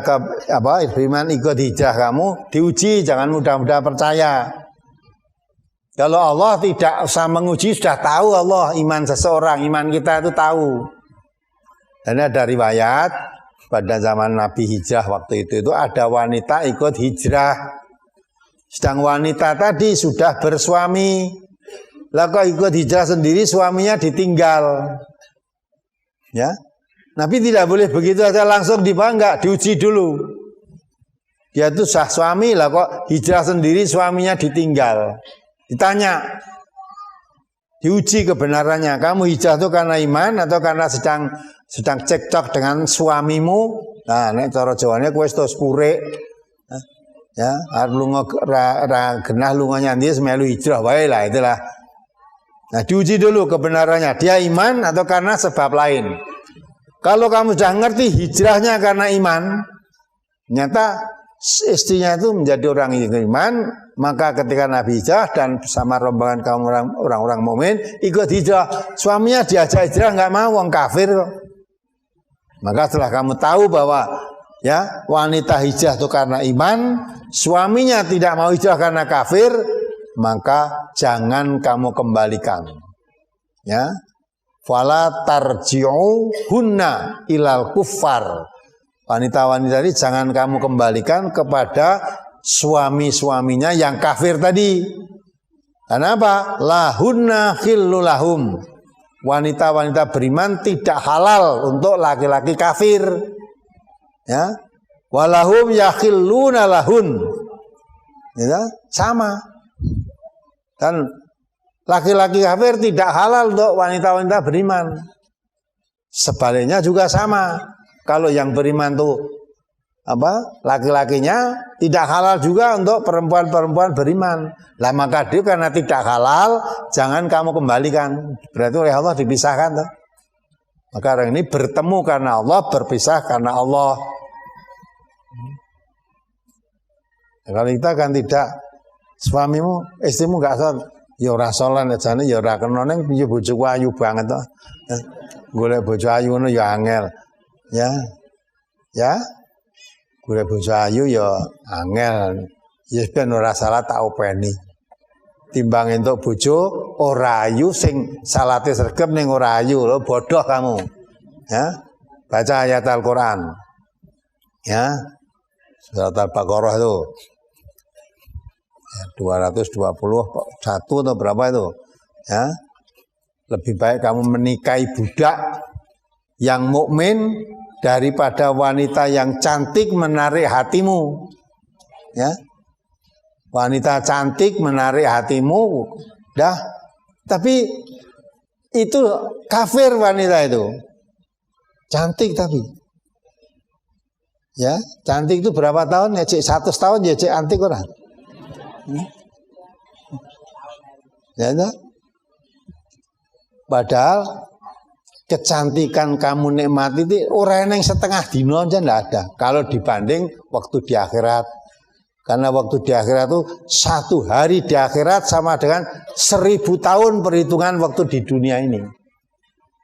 beriman ikut hijrah kamu, diuji, jangan mudah-mudah percaya. Kalau Allah tidak usah menguji, sudah tahu Allah iman seseorang, iman kita itu tahu. Dan ada riwayat pada zaman Nabi hijrah waktu itu ada wanita ikut hijrah. Sedang wanita tadi sudah bersuami. Lah kok ikut hijrah sendiri, suaminya ditinggal. Ya. Nabi tidak boleh begitu saja langsung dibangga, diuji dulu. Dia itu sah suami, lah kok hijrah sendiri suaminya ditinggal. Ditanya, diuji kebenarannya. Kamu hijrah itu karena iman atau karena sedang cekcok dengan suamimu? Nah, nek cara Jawane kowe wis purek. Ya, arep lunga genah lunganya ndi semelu hijrah wae lah, itulah. Nah, diuji dulu kebenarannya, dia iman atau karena sebab lain. Kalau kamu sudah ngerti hijrahnya karena iman, ternyata istrinya itu menjadi orang yang iman, maka ketika Nabi hijrah dan bersama rombongan kaum orang-orang mukmin ikut hijrah, suaminya diajak hijrah nggak mau, wong kafir kok. Maka setelah kamu tahu bahwa ya wanita hijrah itu karena iman, suaminya tidak mau hijrah karena kafir, maka jangan kamu kembalikan. Ya. Fala tarji'u hunna ilal kuffar. Wanita-wanita ini jangan kamu kembalikan kepada suami-suaminya yang kafir tadi. Kenapa? Lahunna khillulahum. wanita-wanita beriman tidak halal untuk laki-laki kafir. Ya. Walahum yakhilluna lahun. Ya, sama. Dan laki-laki kafir tidak halal untuk wanita-wanita beriman. Sebaliknya juga sama. Kalau yang beriman tuh laki-lakinya tidak halal juga untuk perempuan-perempuan beriman. Lah maka dia karena tidak halal, jangan kamu kembalikan. Berarti oleh Allah dipisahkan tuh. Maka orang ini bertemu karena Allah, berpisah karena Allah. Kalau kita kan tidak, suamimu, istrimu gak sholat, ya ora sholat jane ya ora kena ning piye bojoku ayu banget to. Golek bojo ayu ngono ya angel. Ya. Ya. Golek bojo ayu ya angel. Ya ben ora salah tak openi. Timbang entuk bojo ora ayu sing salate sregep ning ora ayu lho, bodoh kamu. Ya. Baca ayat Al-Qur'an. Ya. Surat Al-Baqarah itu. Ya, 221 atau berapa itu? Ya. Lebih baik kamu menikahi budak yang mukmin daripada wanita yang cantik menarik hatimu. Ya. Wanita cantik menarik hatimu, dah. Tapi itu kafir wanita itu. Cantik tapi. Ya, cantik itu berapa tahun? Ya cek 100 tahun ya cek antik orang. Ya, enggak? Padahal kecantikan kamu nikmati itu orang yang setengah dino aja enggak ada. Kalau dibanding waktu di akhirat. Karena waktu di akhirat itu 1 hari di akhirat sama dengan 1000 tahun perhitungan waktu di dunia ini.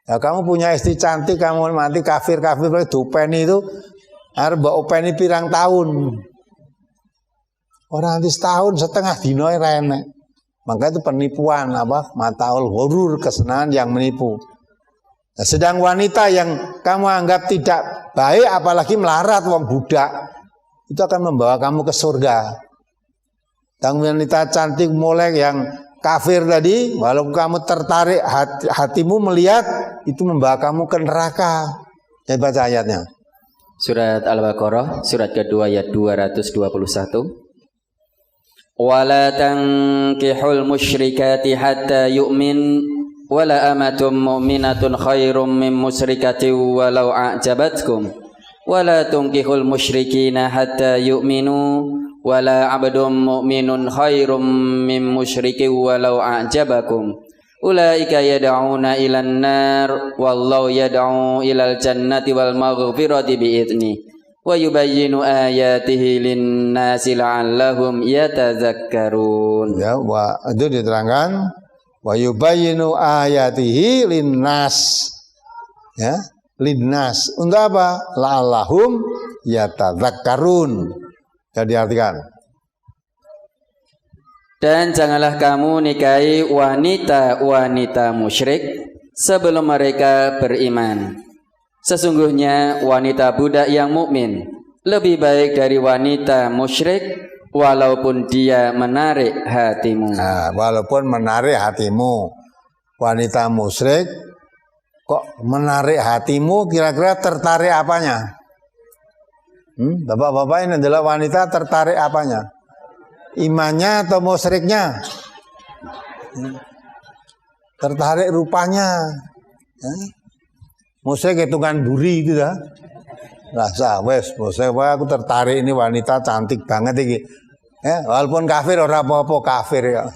Ya, kamu punya istri cantik, kamu mati kafir-kafir dupeni itu harus mbok openi pirang tahun. Orang nanti setahun setengah dino enek. Maka itu penipuan mataul ghurur, kesenangan yang menipu. Nah, sedang wanita yang kamu anggap tidak baik apalagi melarat wong budak, itu akan membawa kamu ke surga. Dan wanita cantik molek yang kafir tadi, walaupun kamu tertarik hatimu melihat, itu membawa kamu ke neraka. Saya baca ayatnya. Surat Al-Baqarah, surat kedua ayat 221. Wala tankihul musyrikati hatta yu'min wala amatun mu'minatun khairum min musyrikati walau a'jabatkum wala tunkihul musyrikina hatta yu'minu wala abdun mu'minun khairum min musyriki walau a'jabakum ulaika yad'una ilan nar wallahu yad'u ilal jannati wal maghfirati bi'idni wa yubayyinu ayatihi linnasi la'allahum yatazakkarun. Ya, itu diterangkan wa yubayyinu ayatihi linnas. Ya, linnas. Untuk apa? La'allahum yatazakkarun. Ya, diartikan. Dan janganlah kamu nikahi wanita-wanita musyrik sebelum mereka beriman. Sesungguhnya wanita budak yang mukmin lebih baik dari wanita musyrik walaupun dia menarik hatimu. Nah, walaupun menarik hatimu, wanita musyrik kok menarik hatimu, kira-kira tertarik apanya? Bapak-bapak ini adalah wanita tertarik apanya? Imannya atau musyriknya? Tertarik rupanya. Musyrik hitungan buri itu dah. Rasa wes, musyrik aku tertarik ini wanita cantik banget ini. Ya, walaupun kafir ora apa-apa kafir ya.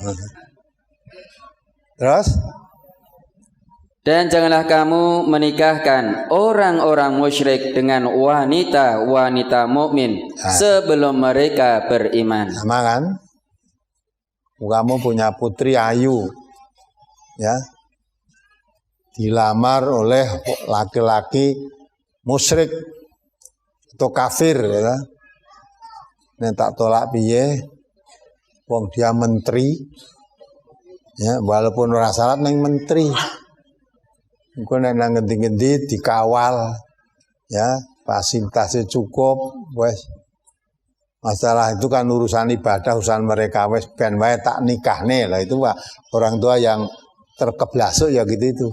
Terus? Dan janganlah kamu menikahkan orang-orang musyrik dengan wanita-wanita mukmin sebelum mereka beriman. Sama kan? Kamu punya putri ayu. Ya. Dilamar oleh laki-laki musyrik atau kafir ya. Nek tak tolak piye wong dia menteri ya, walaupun ora syarat ning menteri engko nek nang ngendi-ngendi dikawal ya, fasilitasnya cukup wes. Masalah itu kan urusan ibadah, urusan mereka wes ben wae tak nikahne lah, itu orang tua yang terkeblasuk ya gitu itu.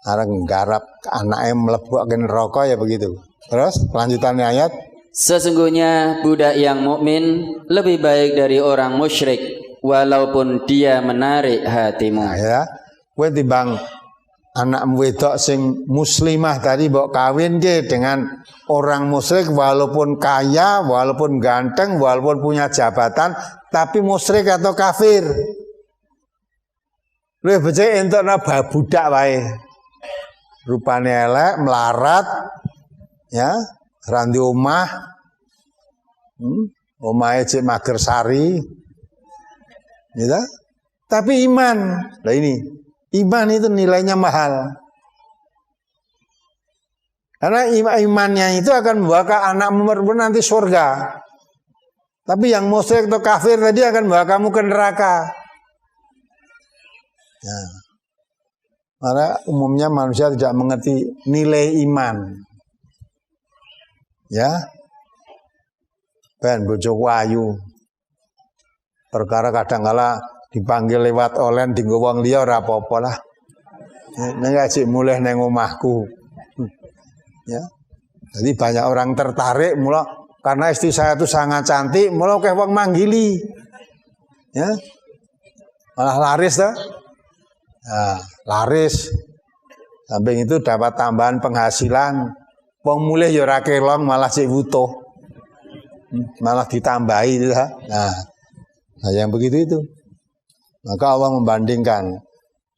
arep nggarap anake mlebu neraka ya begitu. Terus lanjutannya ayat, Sesungguhnya budak yang mukmin lebih baik dari orang musyrik walaupun dia menarik hatimu. nah, ya. Kowe timbang anak wedok sing muslimah tadi mbok kawin ke dengan orang musyrik walaupun kaya, walaupun ganteng, walaupun punya jabatan, tapi musyrik atau kafir. Luwih becik entukna budak wae. Rupane elek, melarat, ya, randi omah, omahe cek mager sari, gitu. Tapi iman, nah ini, iman itu nilainya mahal. Karena imannya itu akan membawa ke anak perempuan nanti surga. Tapi yang musyrik atau kafir tadi akan membawa kamu ke neraka. Ya. Karena umumnya manusia tidak mengerti nilai iman. Ya. Ben bojoku ayu. Perkara kadang-kala dipanggil lewat online di wong liya ora apa-apa lah. Nek ajik mulih nang omahku. Ya. Jadi banyak orang tertarik mula karena istri saya itu sangat cantik, mula akeh wong manggili. Ya. Malah laris dah. Nah, laris. Samping itu dapat tambahan penghasilan. Wong mulih ya ora kelong malah sik wutuh. Malah ditambahi itu. Nah, yang begitu itu. Maka Allah membandingkan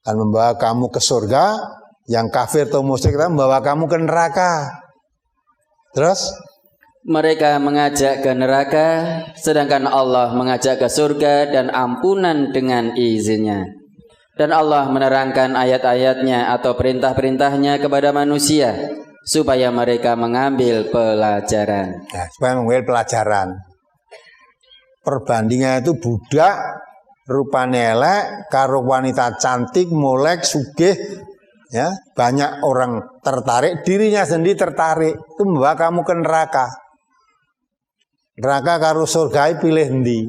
akan membawa kamu ke surga, yang kafir atau musyrik membawa kamu ke neraka. Terus Mereka mengajak ke neraka, sedangkan Allah mengajak ke surga dan ampunan dengan izinnya. Dan Allah menerangkan ayat-ayatnya atau perintah-perintahnya kepada manusia supaya mereka mengambil pelajaran. ya, supaya mengambil pelajaran. Perbandingan itu budak rupane elek karo wanita cantik, molek, sugih, ya, banyak orang tertarik, dirinya sendiri tertarik, itu membawa kamu ke neraka. Neraka karo surga pilih ndi?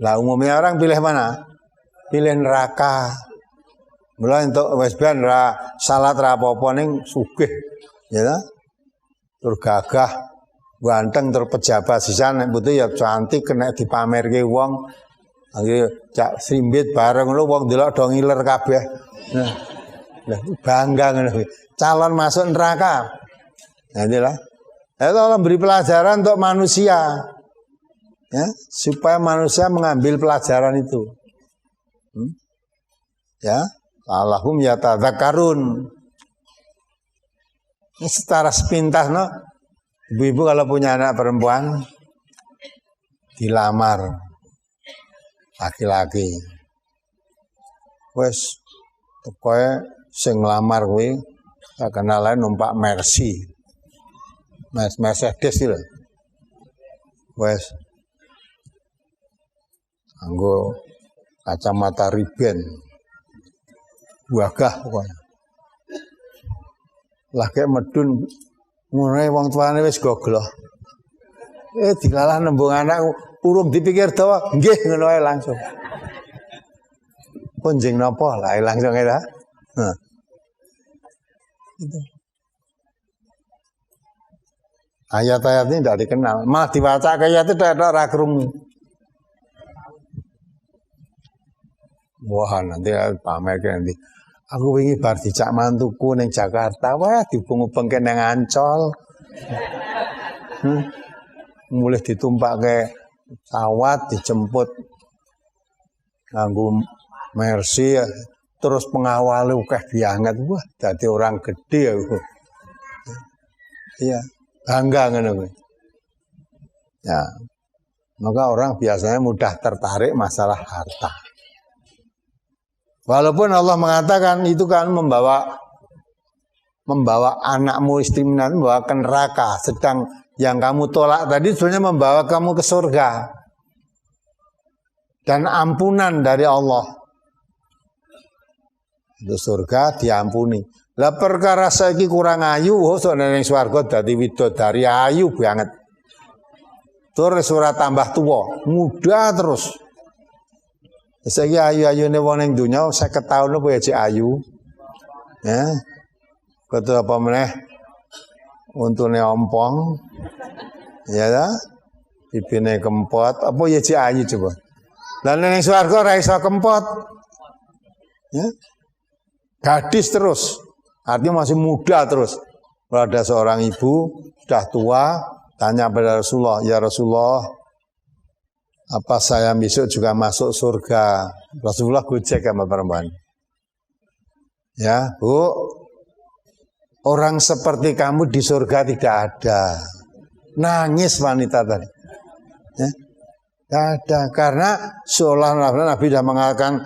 Lah umumnya orang pilih mana? Pilih neraka. Mula untuk wis ben ra salat ra apa-apa ning sugih, ya ta? Tur gagah, ganteng, tur pejabat sisan nek butuh ya cantik kena dipamerke wong. Lagi cak srimbit bareng ngono wong delok do ngiler kabeh. Nah, bangga ngono. Calon masuk neraka. Nah, inilah. Allah beri pelajaran untuk manusia. Ya, supaya manusia mengambil pelajaran itu. Ya, Allahum yatadzakarun. Ini secara sepintas no. Ibu-ibu kalau punya anak perempuan dilamar laki-laki. Wes pokoke sing nglamar kuwi kenalan numpak Mercy. Mercedes iki lho. Wes anggo kacamata riben. Wagah pokoknya. Lah kek medun ngono wong tuane wis gogloh. Dilalah nembung anak urung dipikir dawa, nggih ngono ae langsung. Punjing napa lah langsung ae ta. Nah. Itu. Ayat-ayat ini tidak dikenal, malah dibaca ayat itu tidak ada krungu. Wah nanti pamer nanti. Aku wingi bar dicak mantuku ning Jakarta, wah dibung-bungke nang Ancol. Mulai ditumpake pesawat dijemput nganggo Mercy, terus pengawal akeh dianget. Wah, dadi orang gede aku. Iya, bangga ngono kuwi. Ya. Maka orang biasanya mudah tertarik masalah harta. Walaupun Allah mengatakan itu kan membawa anakmu istrimu nanti membawa ke neraka, sedang yang kamu tolak tadi sebenarnya membawa kamu ke surga dan ampunan dari Allah. Itu surga diampuni. Lah perkara saiki kurang ayu, sok ning swarga dadi widodari ayu banget. Tur surat tambah tua, muda terus. Saiki ayu-ayune wong ning donya 50 tahun apa ya cek ayu. Ya. Ketua apa meneh? Untune ompong. Ya ta? Pipine kempot, apa ya cik ayu coba. Lah ning swarga ora iso kempot. Ya. Gadis terus. Artinya masih muda terus. Kalau ada seorang ibu sudah tua tanya pada Rasulullah, "Ya Rasulullah, apa saya besok juga masuk surga?" Rasulullah gojek sama perempuan. "Ya, Bu, orang seperti kamu di surga tidak ada." Nangis wanita tadi. Ya, tidak ada. Karena seolah Nabi sudah mengatakan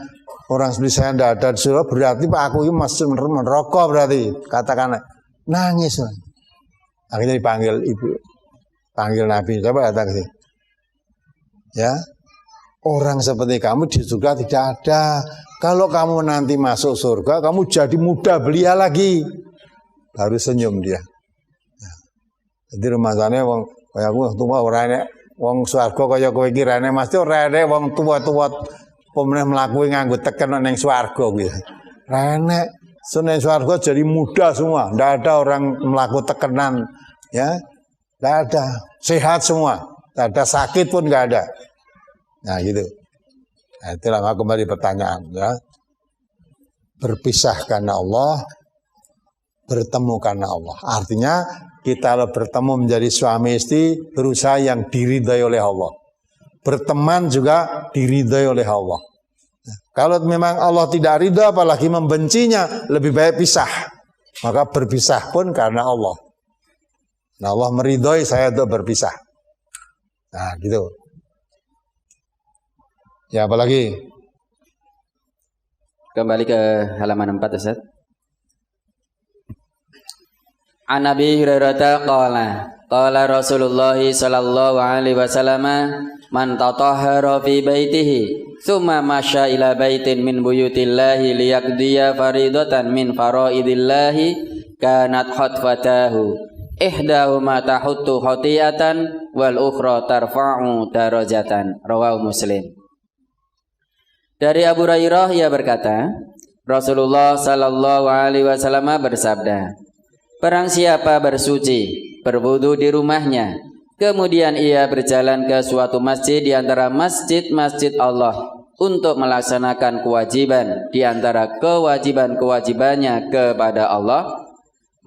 orang seperti saya tidak ada di surga, berarti Pak aku ini masih merokok berarti. Katakan nangis. Akhirnya dipanggil ibu, panggil Nabi. Coba datang ke sini. Ya, orang seperti kamu di surga tidak ada. Kalau kamu nanti masuk surga, kamu jadi muda belia lagi. Baru senyum dia. Ya. Jadi rumah sana wong kayak aku tua orangnya, wong swarga kaya kowe iki rene mesti ora enek wong tua-tua pemeneh mlaku nganggo teken ning swarga kuwi. Rene ning swarga jadi muda semua, ndak ada orang mlaku tekenan, ya. Ndak ada, sehat semua. Ndak ada sakit pun nggak ada. Nah, gitu. Nah, itulah kembali pertanyaan, ya. Berpisah karena Allah, bertemu karena Allah. Artinya kita kalau bertemu menjadi suami istri berusaha yang diridhai oleh Allah. Berteman juga diridhai oleh Allah. Kalau memang Allah tidak ridha apalagi membencinya, lebih baik pisah. Maka berpisah pun karena Allah. Nah, Allah meridhai saya untuk berpisah. Nah, gitu. Ya, apalagi? Kembali ke halaman 4, Ustaz. An Nabi Hurairah qala Rasulullah sallallahu alaihi wasallam man tatahhara fi baitihi thumma masya ila baitin min buyutillahi liyaqdiya faridatan min faraidillahi kanat khatfatahu ihdahuma tahuttu khati'atan wal ukhra tarfa'u darajatan. Rawahu Muslim. Dari Abu Hurairah ia berkata, Rasulullah sallallahu alaihi wasallam bersabda, "Barang siapa bersuci, berwudu di rumahnya, kemudian ia berjalan ke suatu masjid di antara masjid-masjid Allah untuk melaksanakan kewajiban di antara kewajiban-kewajibannya kepada Allah,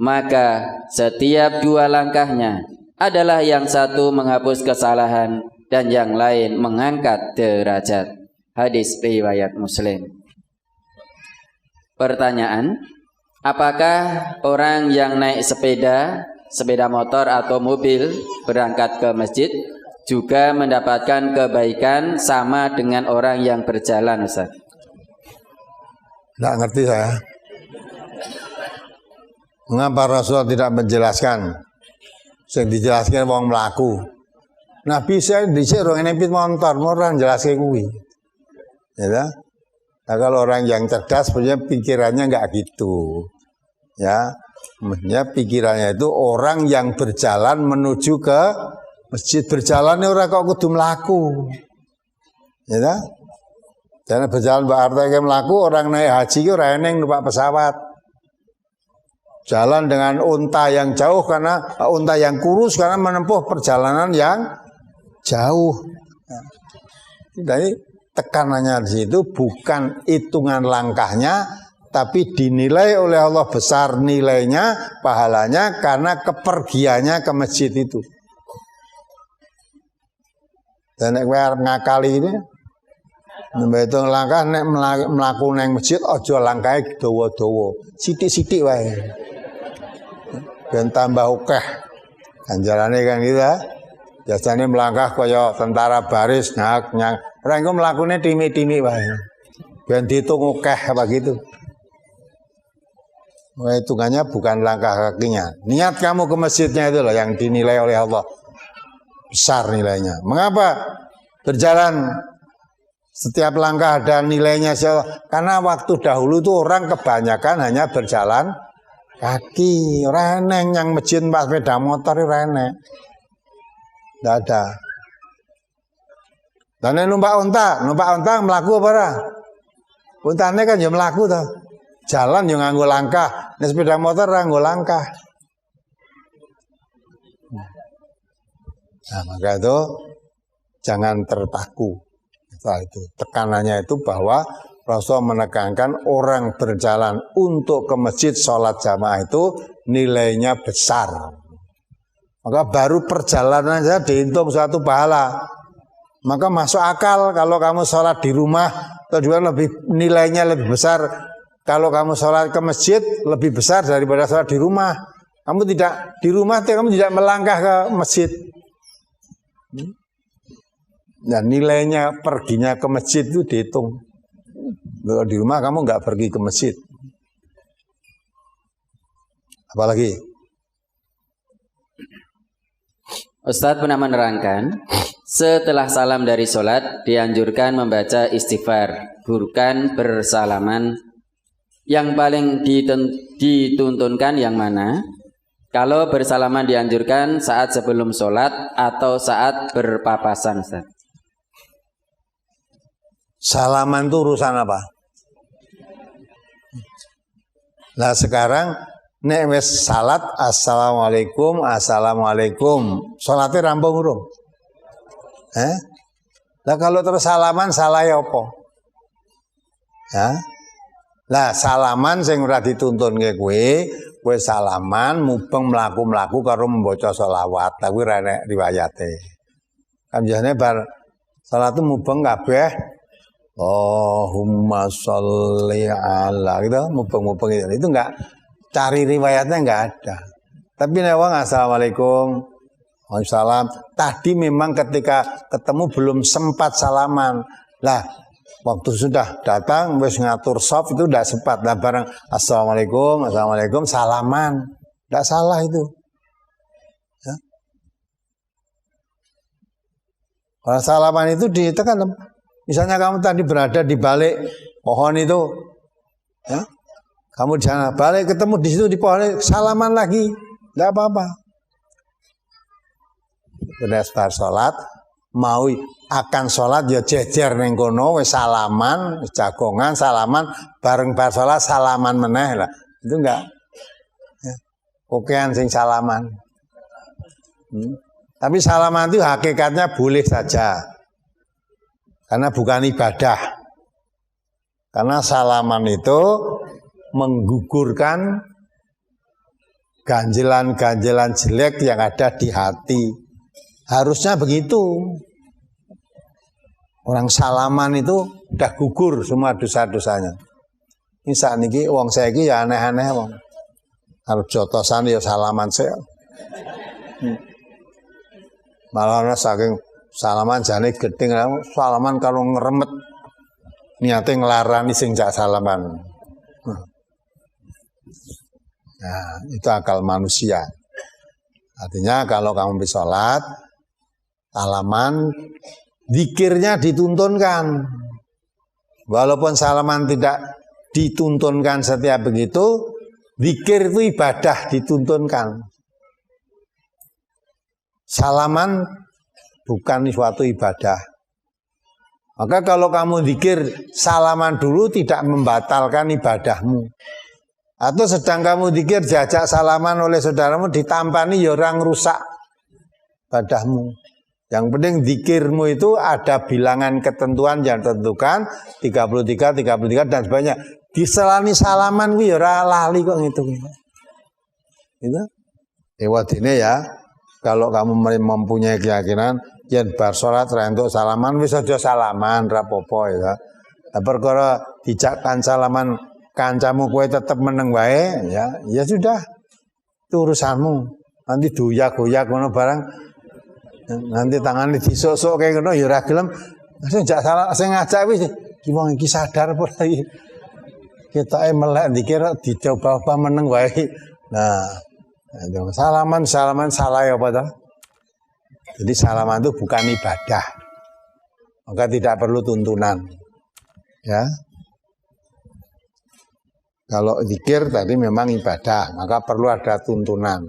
maka setiap dua langkahnya adalah yang satu menghapus kesalahan dan yang lain mengangkat derajat." Hadis riwayat Muslim. Pertanyaan, apakah orang yang naik sepeda motor atau mobil berangkat ke masjid juga mendapatkan kebaikan sama dengan orang yang berjalan, Ustaz? Tidak ngerti saya. Mengapa Rasulullah tidak menjelaskan? Yang dijelaskan wong melaku. Nabi saya dhisik orang nepit motor, orang jelaskan kuwi. Ya. Nah, kalau orang yang cerdas punya pikirannya enggak gitu. Ya, maksudnya pikirannya itu orang yang berjalan menuju ke masjid, berjalannya orang kok kudu mlaku. Ya. Karena berjalan berarti mlaku, orang naik haji ki ora eneng numpak pesawat. Jalan dengan unta yang jauh karena unta yang kurus karena menempuh perjalanan yang jauh. Jadi tekanannya di situ bukan hitungan langkahnya, tapi dinilai oleh Allah besar nilainya, pahalanya karena kepergiannya ke masjid itu. Dan nek kowe ngakali ini, hitung langkah nek mlaku nang masjid aja langkahe dawa-dawa, sithik-sithik wae. Ben tambah akeh. Ganjarane kan gitu ya. Biasanya melangkah kaya tentara baris nyang. Ora engko mlakune timi-timi wae. Ben diitung akeh apa gitu. Hitungannya bukan langkah kakinya. Niat kamu ke masjidnya itu loh yang dinilai oleh Allah. Besar nilainya. Mengapa? Berjalan setiap langkah ada nilainya. Karena waktu dahulu itu orang kebanyakan hanya berjalan kaki. Reneng yang masjid pas sepeda motor reneng. Tidak ada. Dan numpak unta melaku apa ora? Untane kan ya melaku toh. Jalan yang nganggo langkah, nek sepeda motor nganggo langkah. Nah, maka itu jangan terpaku. Itu tekanannya itu bahwa Rasul menekankan orang berjalan untuk ke masjid sholat jamaah itu nilainya besar. Maka baru perjalanan saja dihitung suatu pahala. Maka masuk akal kalau kamu sholat di rumah, tujuan nilainya lebih besar. Kalau kamu sholat ke masjid lebih besar daripada sholat di rumah. Kamu tidak di rumah, kamu tidak melangkah ke masjid. Nah, nilainya perginya ke masjid itu dihitung. Kalau di rumah kamu nggak pergi ke masjid. Apalagi? Ustadz pernah menerangkan, setelah salam dari sholat dianjurkan membaca istighfar, bukan bersalaman. Yang paling dituntunkan yang mana? Kalau bersalaman dianjurkan saat sebelum sholat atau saat berpapasan, Ustaz? Salaman itu urusan apa? Nah sekarang nek wis salat assalamualaikum, salatnya rampung urung? Nah kalau terus salaman salah ya apa? Ya? Lah salaman sing ora dituntunke kowe salaman mubeng mlaku-mlaku karo membaca selawat. Lah kuwi ora enek riwayate. Kanjane bar salat mubeng kabeh Allahumma sholli ala gitu, mubeng-mubeng itu enggak, cari riwayatnya enggak ada. Tapi nek wong assalamualaikum, waalaikumsalam, tadi memang ketika ketemu belum sempat salaman. Lah waktu sudah datang wis ngatur shop itu udah sempat. Lah bareng assalamualaikum salaman. Enggak salah itu. Ya. Kalau salaman itu ditekan. Misalnya kamu tadi berada di balik pohon itu, ya, kamu di sana balik ketemu di situ di pohon, salaman lagi, tidak apa-apa. Sudah bar sholat, mau akan sholat ya jejer neng kono, wis salaman, jagongan salaman, bareng bar sholat salaman meneh lah, itu enggak. Ya. Okean sing salaman. Tapi salaman itu hakikatnya boleh saja. Karena bukan ibadah. Karena salaman itu menggugurkan ganjelan-ganjelan jelek yang ada di hati. Harusnya begitu. Orang salaman itu udah gugur semua dosa-dosanya. Ini saat ini wong saiki ya aneh-aneh wong. Harus jotosan ya salaman saya. Malah saking salaman jane gedeng, salaman kalau ngeremet niate nglarani sing jak salaman. Nah, itu akal manusia. Artinya kalau kamu bisa sholat, salaman, zikirnya dituntunkan. Walaupun salaman tidak dituntunkan setiap begitu, zikir itu ibadah dituntunkan. Salaman bukan suatu ibadah. Maka kalau kamu zikir salaman dulu tidak membatalkan ibadahmu. Atau sedang kamu zikir jajak salaman oleh saudaramu ditampani ya orang rusak ibadahmu. Yang penting zikirmu itu ada bilangan ketentuan yang tentukan 33 dan sebagainya. Diselani salaman kuwi ya ora lali kok ngitung. Gitu. Wadine ya, kalau kamu mempunyai keyakinan yen bar salat ra entuk salaman wis aja salaman ra apa-apa ya. Lah perkara dijakkan salaman kancamu kowe tetep meneng wae ya sudah. Itu urusanmu. Nanti doyak-goyak ngono barang nanti tangane disok-sok kayak ngono ya ora gelem. Sing jak salah sing ngajak wis iki wong iki sadar apa iki. Ketoke melek dikira dicoba-coba meneng wae. Nah, salaman salah ya apa toh? Jadi salaman itu bukan ibadah, maka tidak perlu tuntunan. Ya, kalau zikir tadi memang ibadah, maka perlu ada tuntunan.